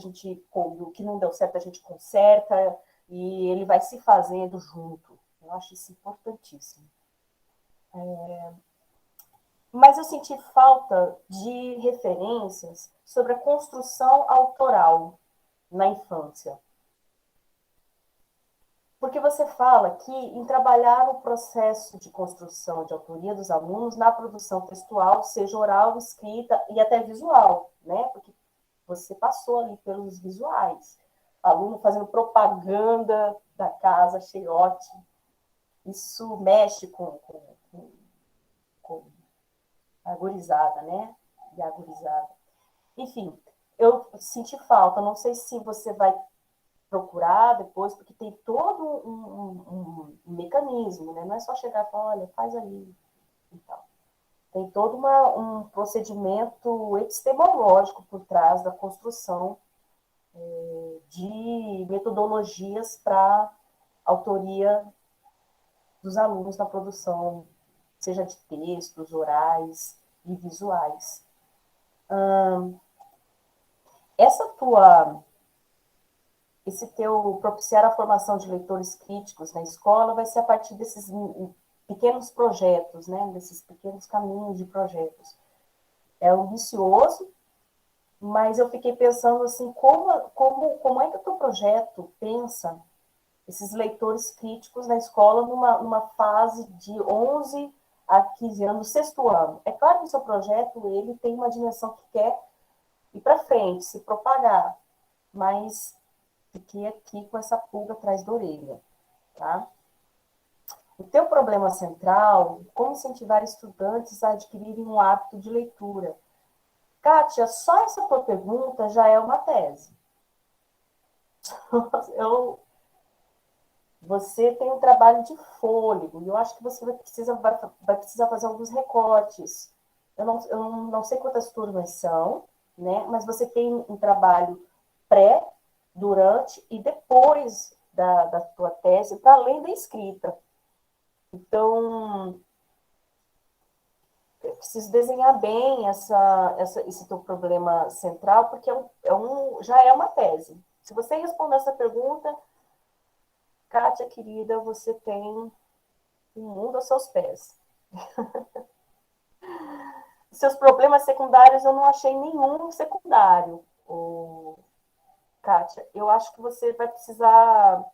o que não deu certo, a gente conserta, e ele vai se fazendo junto. Eu acho isso importantíssimo. Mas eu senti falta de referências sobre a construção autoral na infância. Porque você fala aqui em trabalhar o processo de construção de autoria dos alunos na produção textual, seja oral, escrita e até visual, né? Porque você passou ali pelos visuais. Aluno fazendo propaganda da casa, achei ótimo. Isso mexe com a gurizada, né? E a gurizada. Enfim, eu senti falta, não sei se você vai procurar depois, porque tem todo um mecanismo, né? Não é só chegar e falar, olha, faz ali e tal. Tem todo um procedimento epistemológico por trás da construção de metodologias para autoria dos alunos na produção, seja de textos, orais e visuais. Esse teu propiciar a formação de leitores críticos na escola vai ser a partir desses pequenos projetos, né? Desses pequenos caminhos de projetos. É ambicioso, mas eu fiquei pensando assim, como é que o teu projeto pensa esses leitores críticos na escola numa fase de 11 a 15 anos, sexto ano. É claro que o seu projeto ele tem uma dimensão que quer ir para frente, se propagar, mas fiquei aqui com essa pulga atrás da orelha, tá? O teu problema central, como incentivar estudantes a adquirirem um hábito de leitura. Kátia, só essa tua pergunta já é uma tese. Você tem um trabalho de fôlego, e eu acho que você vai precisar fazer alguns recortes. Eu não sei quantas turmas são, né? Mas você tem um trabalho pré, durante e depois da tua tese, para além da escrita. Então, eu preciso desenhar bem esse teu problema central, porque já é uma tese. Se você responder essa pergunta, Kátia, querida, você tem um mundo aos seus pés. Seus problemas secundários, eu não achei nenhum secundário, Kátia. Eu acho que você vai precisar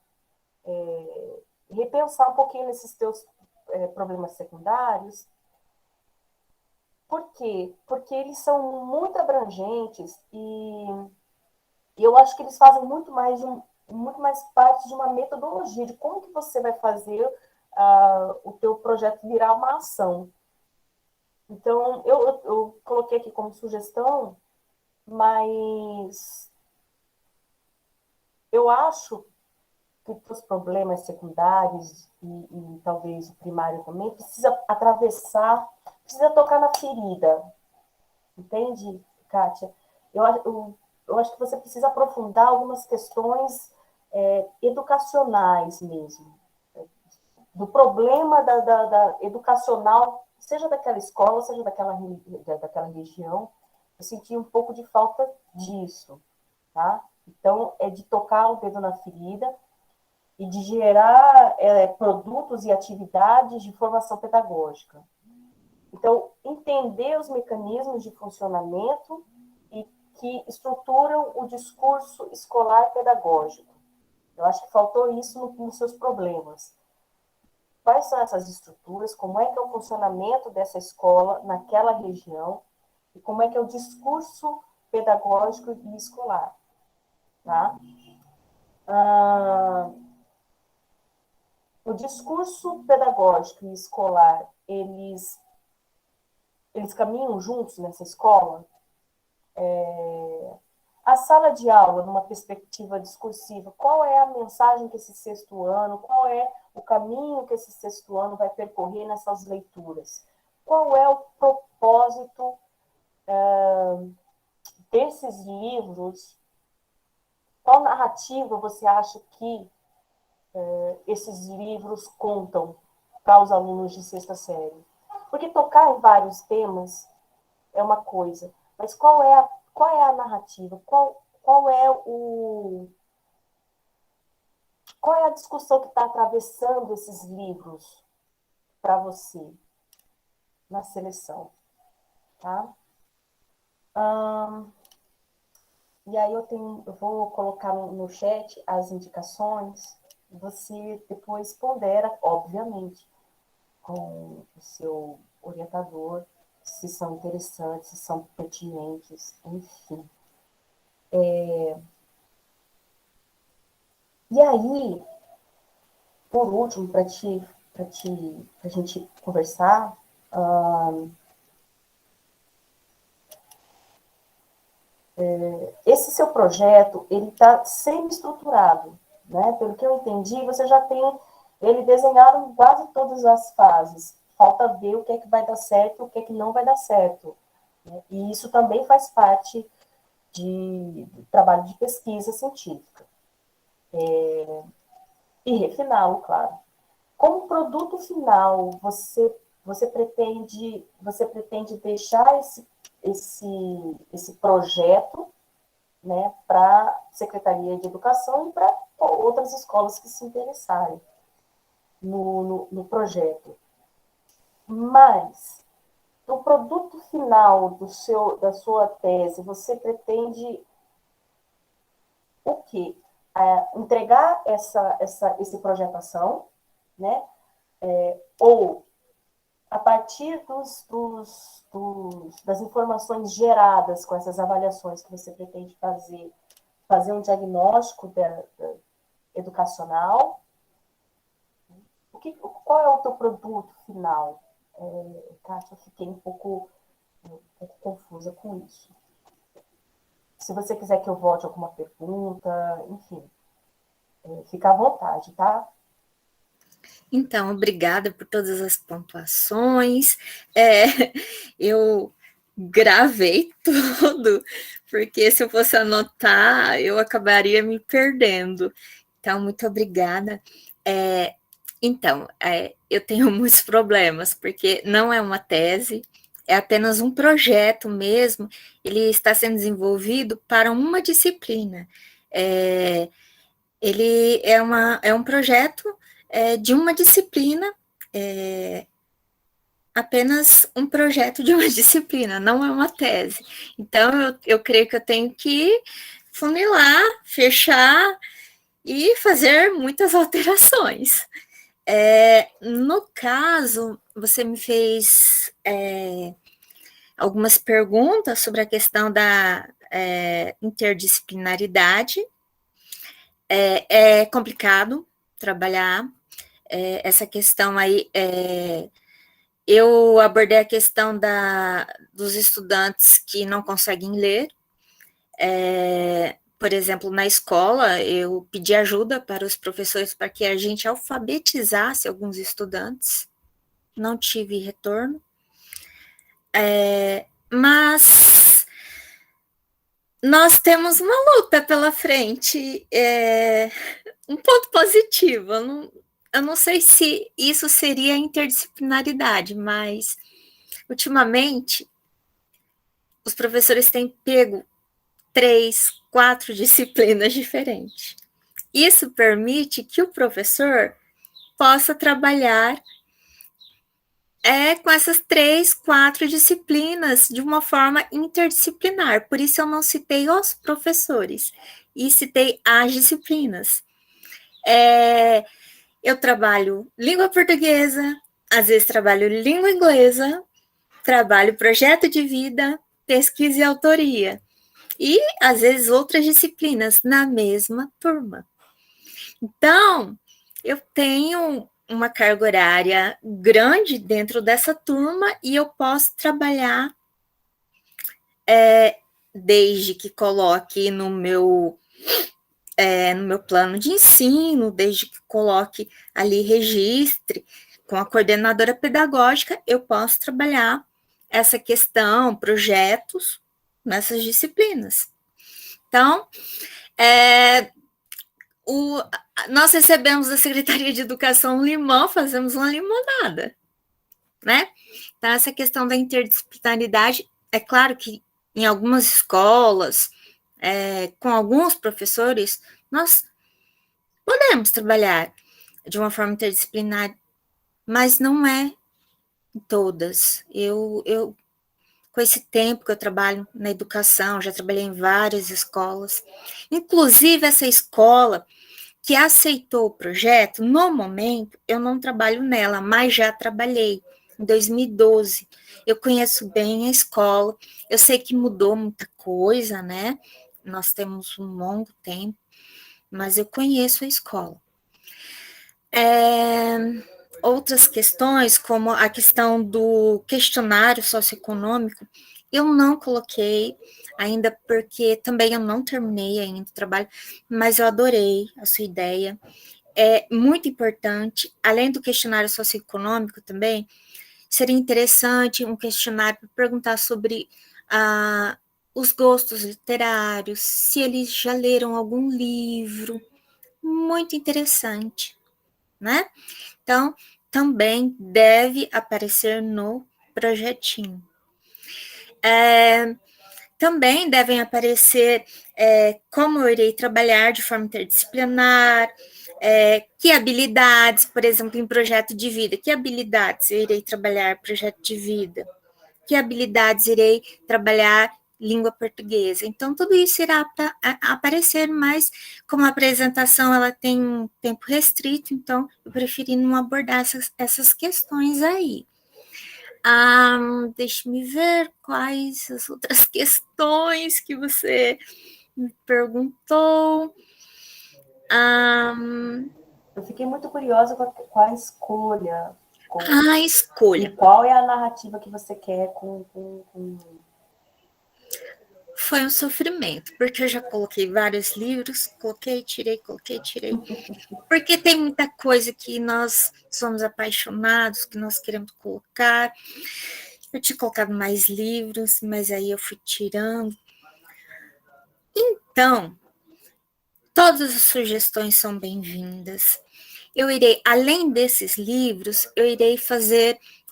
repensar um pouquinho nesses teus problemas secundários. Por quê? Porque eles são muito abrangentes e eu acho que eles fazem muito mais parte de uma metodologia, de como que você vai fazer o teu projeto virar uma ação. Então, eu coloquei aqui como sugestão, mas eu acho que os problemas secundários e talvez o primário também precisa atravessar, precisa tocar na ferida. Entende, Kátia? Eu acho que você precisa aprofundar algumas questões educacionais mesmo. Do problema da educacional, seja daquela escola, seja daquela região. Eu senti um pouco de falta disso, tá? Então, é de tocar o dedo na ferida e de gerar produtos e atividades de formação pedagógica. Então, entender os mecanismos de funcionamento e que estruturam o discurso escolar pedagógico. Eu acho que faltou isso nos seus problemas. Quais são essas estruturas? Como é que é o funcionamento dessa escola naquela região? E como é que é o discurso pedagógico e escolar? Tá? O discurso pedagógico e escolar, eles caminham juntos nessa escola? A sala de aula, numa perspectiva discursiva, qual é a mensagem que esse sexto ano, qual é o caminho que esse sexto ano vai percorrer nessas leituras? Qual é o propósito desses livros? Qual narrativa você acha que esses livros contam para os alunos de sexta série? Porque tocar em vários temas é uma coisa, mas qual é a narrativa? Qual é a discussão que está atravessando esses livros para você na seleção? Tá? E aí eu vou colocar no chat as indicações, você depois pondera, obviamente, com o seu orientador, se são interessantes, se são pertinentes, enfim. E aí, por último, para a gente conversar, esse seu projeto, ele está semi-estruturado, né? Pelo que eu entendi, você já tem ele desenhado em quase todas as fases. Falta ver o que é que vai dar certo, o que é que não vai dar certo. Né? E isso também faz parte do trabalho de pesquisa científica. E refiná-lo, claro. Como produto final, você pretende deixar esse projeto, né, para a Secretaria de Educação e para outras escolas que se interessarem no projeto. Mas, no produto final da sua tese, você pretende o quê? Entregar esse projetação, né? Ou, a partir das informações geradas com essas avaliações que você pretende fazer um diagnóstico educacional. Qual é o teu produto final? Kátia, eu fiquei um pouco confusa com isso. Se você quiser que eu volte alguma pergunta, enfim, fica à vontade, tá? Então, obrigada por todas as pontuações. Eu gravei tudo, porque se eu fosse anotar, eu acabaria me perdendo. Então, muito obrigada. Então, eu tenho muitos problemas, porque não é uma tese, é apenas um projeto mesmo, ele está sendo desenvolvido para uma disciplina. Ele é um projeto de uma disciplina, apenas um projeto de uma disciplina, não é uma tese. Então, eu creio que eu tenho que funilar, fechar e fazer muitas alterações. No caso, você me fez algumas perguntas sobre a questão da interdisciplinaridade. É complicado trabalhar essa questão aí. Eu abordei a questão dos estudantes que não conseguem ler. Por exemplo, na escola, eu pedi ajuda para os professores para que a gente alfabetizasse alguns estudantes. Não tive retorno. Mas nós temos uma luta pela frente. Um ponto positivo, eu não sei se isso seria interdisciplinaridade, mas ultimamente os professores têm pego 3, 4 disciplinas diferentes. Isso permite que o professor possa trabalhar com essas 3, 4 disciplinas de uma forma interdisciplinar. Por isso eu não citei os professores e citei as disciplinas. Eu trabalho língua portuguesa, às vezes trabalho língua inglesa, trabalho projeto de vida, pesquisa e autoria. E, às vezes, outras disciplinas na mesma turma. Então, eu tenho uma carga horária grande dentro dessa turma e eu posso trabalhar desde que coloque no meu plano de ensino, desde que coloque ali, registre com a coordenadora pedagógica, eu posso trabalhar essa questão, projetos nessas disciplinas. Então, nós recebemos da Secretaria de Educação um limão, fazemos uma limonada, né? Então, essa questão da interdisciplinaridade, é claro que em algumas escolas, com alguns professores, nós podemos trabalhar de uma forma interdisciplinar, mas não é em todas. Com esse tempo que eu trabalho na educação, já trabalhei em várias escolas, inclusive essa escola que aceitou o projeto, no momento, eu não trabalho nela, mas já trabalhei em 2012. Eu conheço bem a escola, eu sei que mudou muita coisa, né? Nós temos um longo tempo, mas eu conheço a escola. Outras questões, como a questão do questionário socioeconômico, eu não coloquei ainda, porque também eu não terminei ainda o trabalho, mas eu adorei a sua ideia. É muito importante, além do questionário socioeconômico também, seria interessante um questionário para perguntar sobre os gostos literários, se eles já leram algum livro, muito interessante, né? Então, também deve aparecer no projetinho. Também devem aparecer como eu irei trabalhar de forma interdisciplinar, que habilidades, por exemplo, em projeto de vida, que habilidades eu irei trabalhar projeto de vida, que habilidades irei trabalhar língua portuguesa. Então, tudo isso irá aparecer, mas como a apresentação ela tem um tempo restrito, então eu preferi não abordar essas questões aí. Deixe-me ver quais as outras questões que você me perguntou. Eu fiquei muito curiosa com a escolha. A escolha. E qual é a narrativa que você quer com... Foi um sofrimento, porque eu já coloquei vários livros, coloquei, tirei. Porque tem muita coisa que nós somos apaixonados, que nós queremos colocar. Eu tinha colocado mais livros, mas aí eu fui tirando. Então, todas as sugestões são bem-vindas. Eu irei, além desses livros, eu irei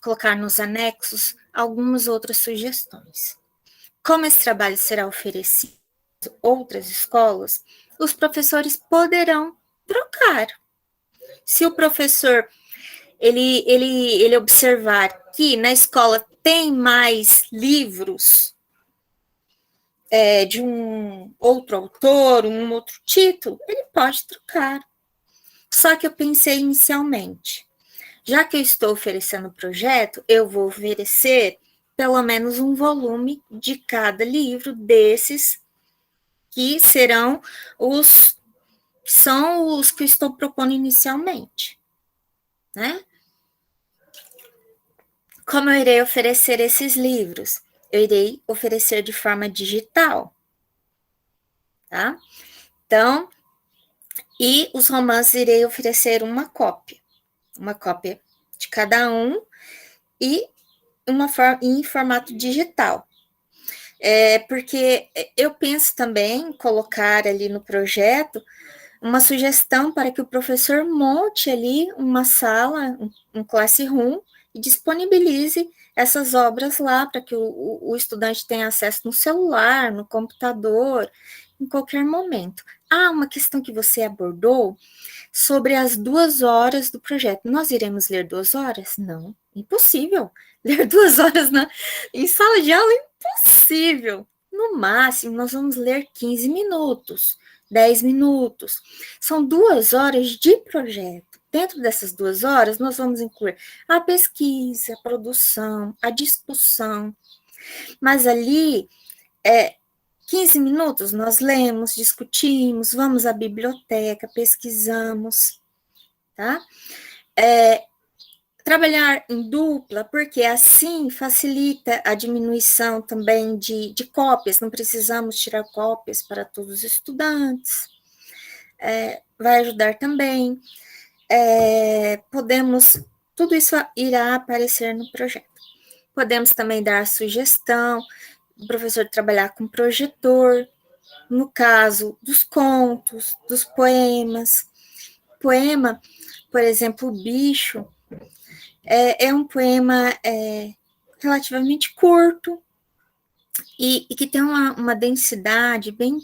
colocar nos anexos algumas outras sugestões. Como esse trabalho será oferecido em outras escolas, os professores poderão trocar. Se o professor ele observar que na escola tem mais livros de um outro autor, um outro título, ele pode trocar. Só que eu pensei inicialmente, já que eu estou oferecendo o projeto, eu vou oferecer pelo menos um volume de cada livro desses que serão são os que eu estou propondo inicialmente, né? Como eu irei oferecer esses livros? Eu irei oferecer de forma digital, tá? Então, e os romances irei oferecer uma cópia de cada um e em formato digital. Porque eu penso também em colocar ali no projeto uma sugestão para que o professor monte ali uma sala, um classroom, e disponibilize essas obras lá para que o estudante tenha acesso no celular, no computador, em qualquer momento. Uma questão que você abordou sobre as 2 horas do projeto. Nós iremos ler 2 horas? Não, impossível. Ler 2 horas em sala de aula é impossível. No máximo, nós vamos ler 15 minutos, 10 minutos. São 2 horas de projeto. Dentro dessas 2 horas, nós vamos incluir a pesquisa, a produção, a discussão. Mas ali, 15 minutos, nós lemos, discutimos, vamos à biblioteca, pesquisamos, tá? Trabalhar em dupla, porque assim facilita a diminuição também de cópias, não precisamos tirar cópias para todos os estudantes. Vai ajudar também. Tudo isso irá aparecer no projeto. Podemos também dar sugestão, o professor trabalhar com projetor, no caso dos contos, dos poemas. Poema, por exemplo, O Bicho, é um poema relativamente curto e que tem uma densidade bem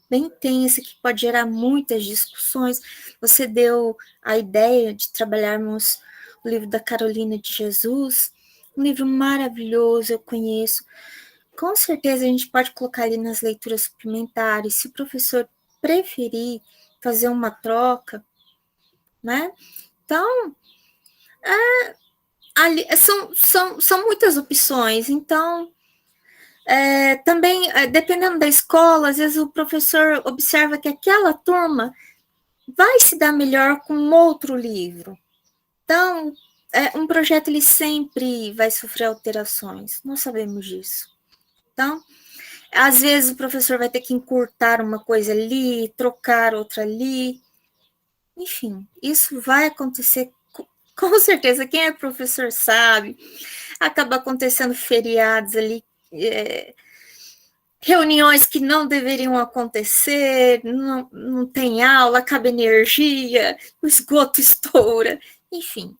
intensa, que pode gerar muitas discussões. Você deu a ideia de trabalharmos o livro da Carolina de Jesus, um livro maravilhoso, eu conheço. Com certeza a gente pode colocar ali nas leituras suplementares, se o professor preferir fazer uma troca, né? Então, ali, são muitas opções. Então, também, dependendo da escola, às vezes o professor observa que aquela turma vai se dar melhor com outro livro. Então, um projeto ele sempre vai sofrer alterações, nós sabemos disso. Então, às vezes o professor vai ter que encurtar uma coisa ali, trocar outra ali. Enfim, isso vai acontecer com certeza. Quem é professor sabe. Acaba acontecendo feriados ali, reuniões que não deveriam acontecer, não tem aula, acaba energia, o esgoto estoura. Enfim,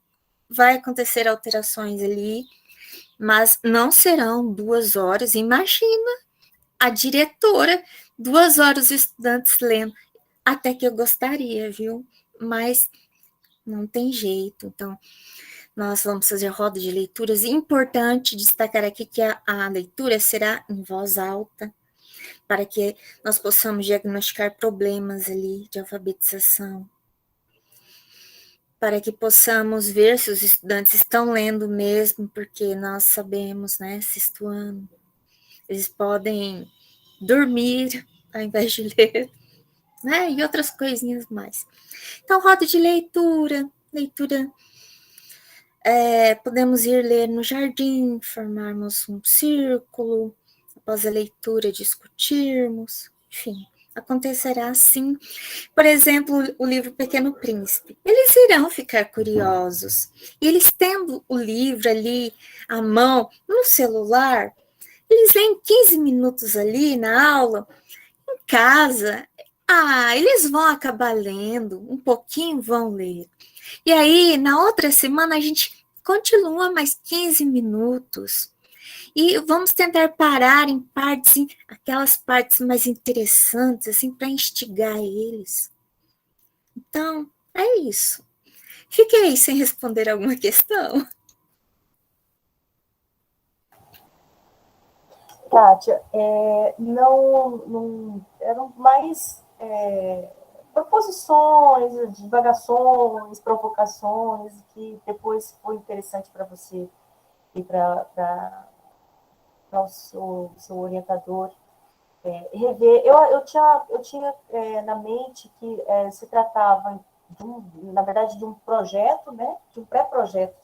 vai acontecer alterações ali, mas não serão 2 horas. Imagina a diretora, 2 horas os estudantes lendo. Até que eu gostaria, viu? Mas não tem jeito. Então, nós vamos fazer roda de leituras. Importante destacar aqui que a leitura será em voz alta, para que nós possamos diagnosticar problemas ali de alfabetização, para que possamos ver se os estudantes estão lendo mesmo, porque nós sabemos, né, 6º ano, eles podem dormir ao invés de ler. né? E outras coisinhas mais. Então, roda de leitura, podemos ir ler no jardim, formarmos um círculo, após a leitura discutirmos, enfim, acontecerá assim. Por exemplo, o livro Pequeno Príncipe. Eles irão ficar curiosos. E eles tendo o livro ali à mão, no celular, eles leem 15 minutos ali na aula, em casa. Eles vão acabar lendo, um pouquinho vão ler. E aí, na outra semana, a gente continua mais 15 minutos. E vamos tentar parar em partes, aquelas partes mais interessantes, assim, para instigar eles. Então, é isso. Fiquei sem responder alguma questão. Kátia, não eram mais proposições, divagações, provocações, que depois foi interessante para você e para o seu orientador rever. Eu tinha na mente que se tratava, na verdade, de um projeto, né, de um pré-projeto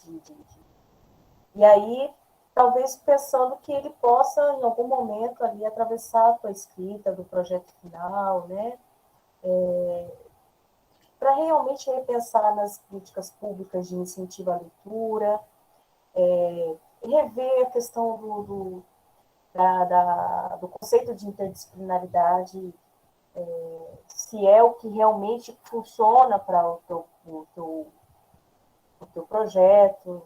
e aí talvez pensando que ele possa, em algum momento, ali atravessar a tua escrita do projeto final, né? Para realmente repensar nas políticas públicas de incentivo à leitura, rever a questão do conceito de interdisciplinaridade, se é o que realmente funciona para o teu projeto,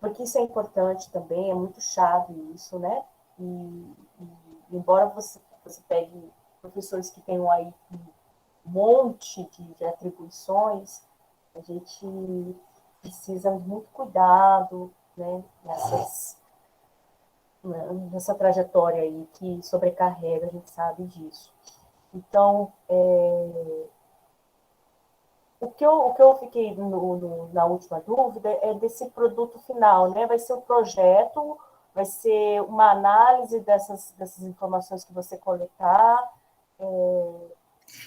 porque isso é importante também, é muito chave isso, né? E embora você pegue professores que tenham aí um monte de atribuições, a gente precisa de muito cuidado, né? Nessa trajetória aí que sobrecarrega, a gente sabe disso. Então, o que eu fiquei na última dúvida é desse produto final, né? Vai ser um projeto, vai ser uma análise dessas informações que você coletar.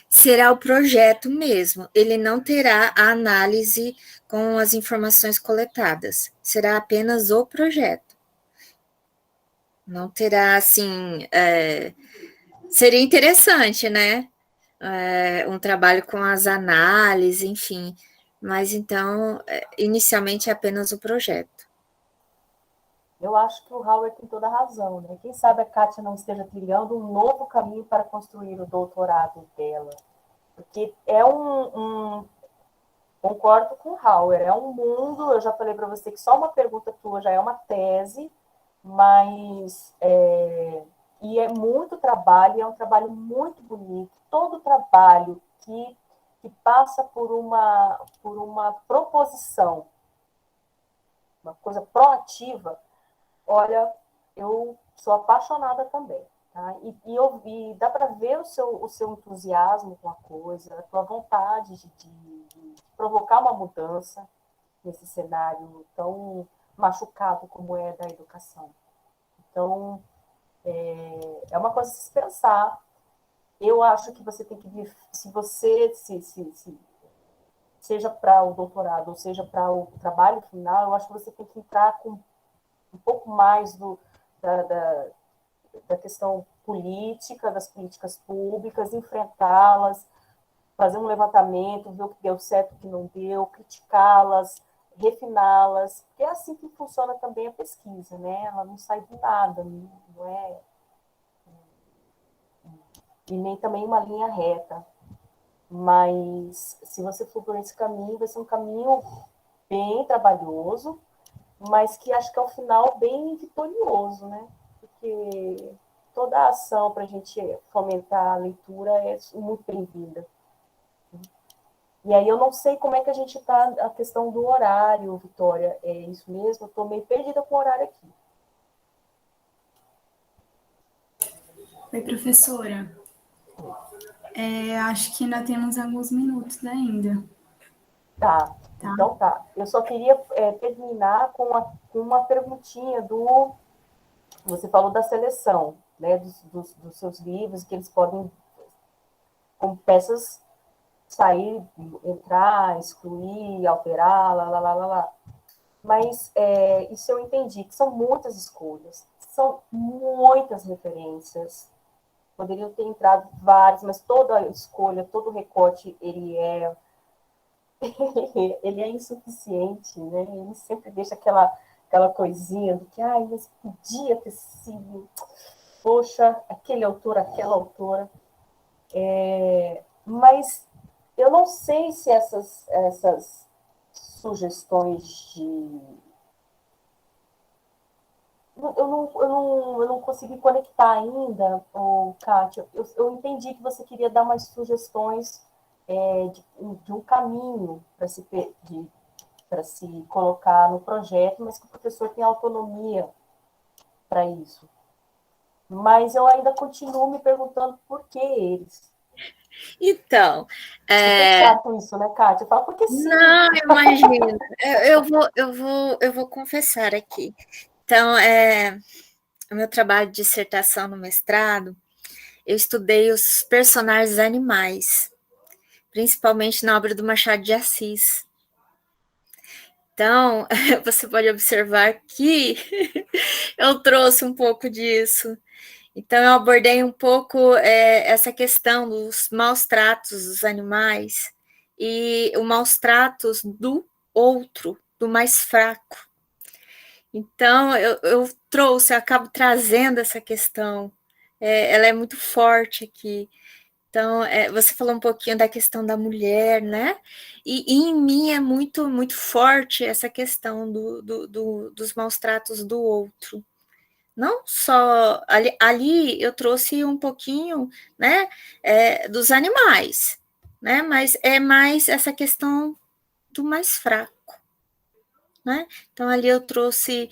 Será o projeto mesmo. Ele não terá a análise com as informações coletadas. Será apenas o projeto. Não terá, assim... seria interessante, né? Um trabalho com as análises, enfim. Mas então, inicialmente é apenas o projeto. Eu acho que o Howard tem toda a razão, né? Quem sabe a Kátia não esteja trilhando um novo caminho para construir o doutorado dela. Porque concordo com o Howard, é um mundo, eu já falei para você que só uma pergunta tua já é uma tese, mas e é muito trabalho, é um trabalho muito bonito. Todo trabalho que passa por uma proposição, uma coisa proativa, olha, eu sou apaixonada também. Tá? E dá para ver o seu entusiasmo com a coisa, a tua vontade de provocar uma mudança nesse cenário tão machucado como é da educação. Então, é uma coisa a se pensar. Eu acho que você tem que vir, se você, seja para o doutorado ou seja para o trabalho final, eu acho que você tem que entrar com um pouco mais da questão política, das políticas públicas, enfrentá-las, fazer um levantamento, ver o que deu certo, o que não deu, criticá-las, refiná-las, porque é assim que funciona também a pesquisa, né? Ela não sai do nada, não é... E nem também uma linha reta. Mas se você for por esse caminho, vai ser um caminho bem trabalhoso, mas que acho que ao final bem vitorioso, né? Porque toda a ação para a gente fomentar a leitura é muito bem-vinda. E aí eu não sei como é que a gente está, a questão do horário, Vitória, é isso mesmo? Eu estou meio perdida com o horário aqui. Oi, professora. Acho que ainda temos alguns minutos ainda. Tá, então tá. Eu só queria terminar com uma perguntinha Você falou da seleção. né, dos seus livros, que eles podem, como peças, sair, entrar, excluir, alterar, lá. Mas isso eu entendi, que são muitas escolhas, são muitas referências. Poderiam ter entrado várias, mas toda a escolha, todo o recorte, ele é insuficiente, né? Ele sempre deixa aquela coisinha do que, mas podia ter sido, poxa, aquele autor, aquela autora. Mas eu não sei se essas sugestões de... Eu não consegui conectar ainda, Kátia. Eu entendi que você queria dar umas sugestões de um caminho para se colocar no projeto, mas que o professor tem autonomia para isso. Mas eu ainda continuo me perguntando por que eles. Então, Você sabe com isso, né, Kátia? Eu falo, porque sim. Não, imagino. Eu vou confessar aqui. Então, o meu trabalho de dissertação no mestrado, eu estudei os personagens animais, principalmente na obra do Machado de Assis. Então, você pode observar que eu trouxe um pouco disso. Então, eu abordei um pouco essa questão dos maus tratos dos animais e os maus tratos do outro, do mais fraco. Então, eu acabo trazendo essa questão. Ela é muito forte aqui. Então, você falou um pouquinho da questão da mulher, né? E em mim é muito, muito forte essa questão dos maus tratos do outro. Não só ali eu trouxe um pouquinho, né, dos animais, né? Mas é mais essa questão do mais fraco, né? Então ali eu trouxe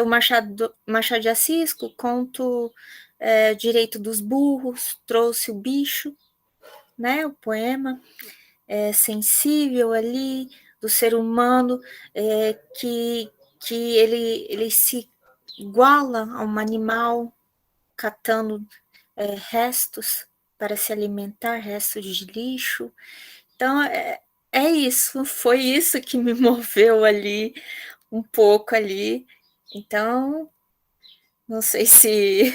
o Machado de Assis, o conto Direito dos Burros, trouxe o bicho, né? O poema sensível ali do ser humano que ele se iguala a um animal catando restos para se alimentar, restos de lixo. Então, isso, foi isso que me moveu ali, um pouco ali. Então, não sei se,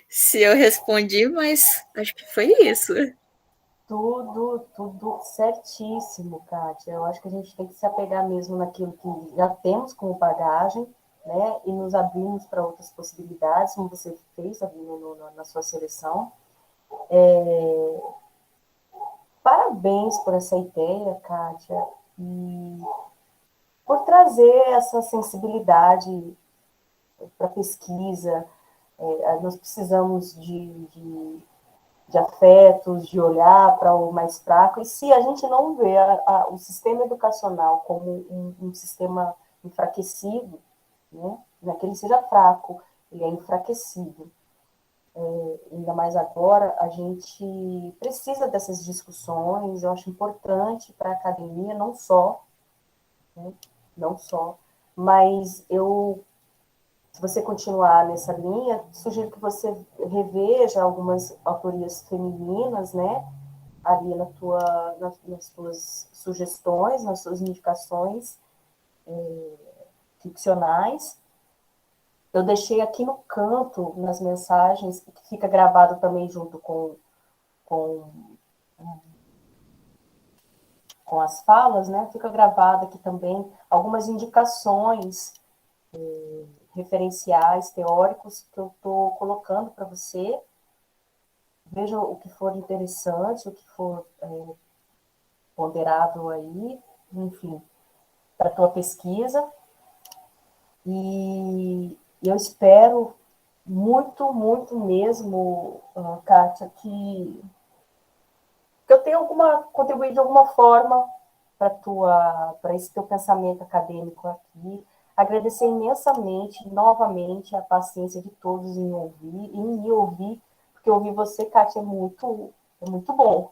se eu respondi, mas acho que foi isso. Tudo certíssimo, Kátia. Eu acho que a gente tem que se apegar mesmo naquilo que já temos como bagagem, né? E nos abrirmos para outras possibilidades, como você fez ali na sua seleção. Parabéns por essa ideia, Kátia, e por trazer essa sensibilidade para a pesquisa. Nós precisamos de afetos, de olhar para o mais fraco, e se a gente não vê o sistema educacional como um sistema enfraquecido, né? Não é que ele seja fraco, ele é enfraquecido. Ainda mais agora, a gente precisa dessas discussões, eu acho importante para a academia, não só, né? Não só, mas se você continuar nessa linha, sugiro que você reveja algumas autorias femininas, né, ali nas tuas sugestões, nas suas indicações ficcionais. Eu deixei aqui no canto, nas mensagens, que fica gravado também junto com, com as falas, né, fica gravado aqui também algumas indicações referenciais, teóricos, que eu estou colocando para você. Veja o que for interessante, o que for ponderado aí, enfim, para a tua pesquisa. E eu espero muito, muito mesmo, Kátia, que eu tenha contribuído de alguma forma para esse teu pensamento acadêmico aqui. Agradecer imensamente, novamente, a paciência de todos em me ouvir, porque ouvir você, Kátia, é muito bom,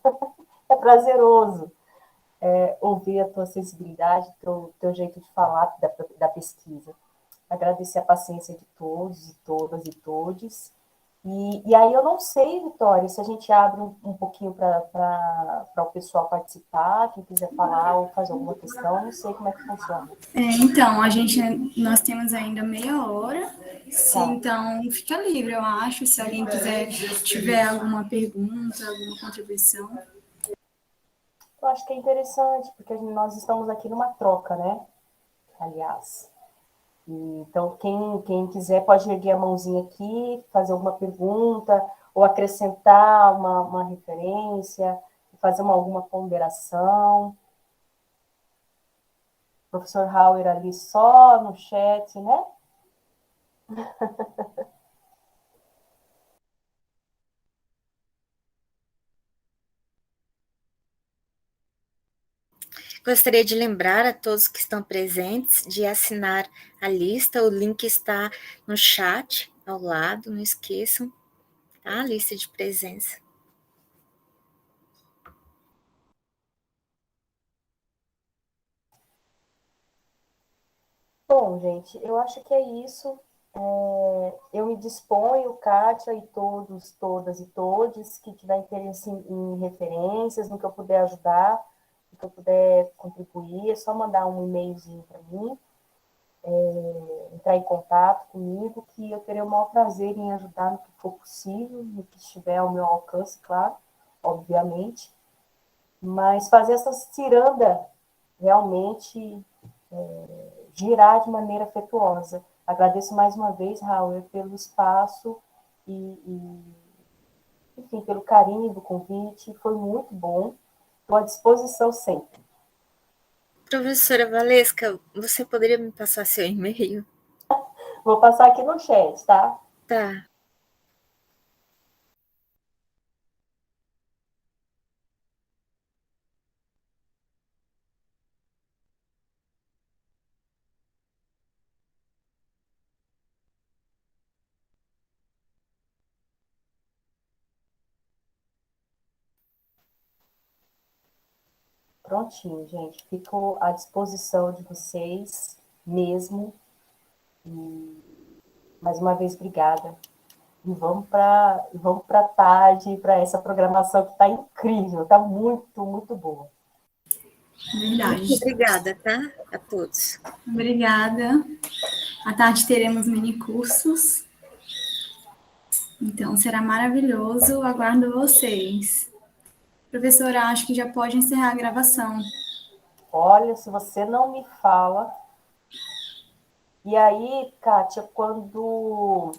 é prazeroso ouvir a tua sensibilidade, teu jeito de falar da pesquisa. Agradecer a paciência de todos e todas e todes, E aí eu não sei, Vitória, se a gente abre um pouquinho para o pessoal participar, quem quiser falar ou fazer alguma questão, não sei como é que funciona. Então, nós temos ainda meia hora, Tá. então fica livre, eu acho, se alguém tiver alguma pergunta, alguma contribuição. Eu acho que é interessante, porque nós estamos aqui numa troca, né? Aliás. Então, quem quiser pode erguer a mãozinha aqui, fazer alguma pergunta, ou acrescentar uma referência, fazer alguma ponderação. O professor Hauer ali só no chat, né? Gostaria de lembrar a todos que estão presentes de assinar a lista, o link está no chat ao lado, não esqueçam, tá? A lista de presença. Bom, gente, eu acho que é isso. Eu me disponho, Kátia e todos, todas e todes, que tiver interesse em referências, no que eu puder ajudar, no que eu puder contribuir, é só mandar um e-mailzinho para mim, entrar em contato comigo, que eu terei o maior prazer em ajudar no que for possível, no que estiver ao meu alcance, claro, obviamente, mas fazer essa ciranda realmente girar de maneira afetuosa. Agradeço mais uma vez, Raul, pelo espaço e, enfim, pelo carinho do convite. Foi muito bom. Estou à disposição sempre. Professora Valesca, você poderia me passar seu e-mail? Vou passar aqui no chat, tá? Tá. Prontinho, gente. Fico à disposição de vocês mesmo. E, mais uma vez, obrigada. E vamos para tarde, para essa programação que está incrível, está muito, muito boa. Muito Verdade. obrigada, tá? A todos. Obrigada. À tarde teremos mini cursos, então será maravilhoso. Aguardo vocês. Professora, acho que já pode encerrar a gravação. Olha, se você não me fala. E aí, Kátia, quando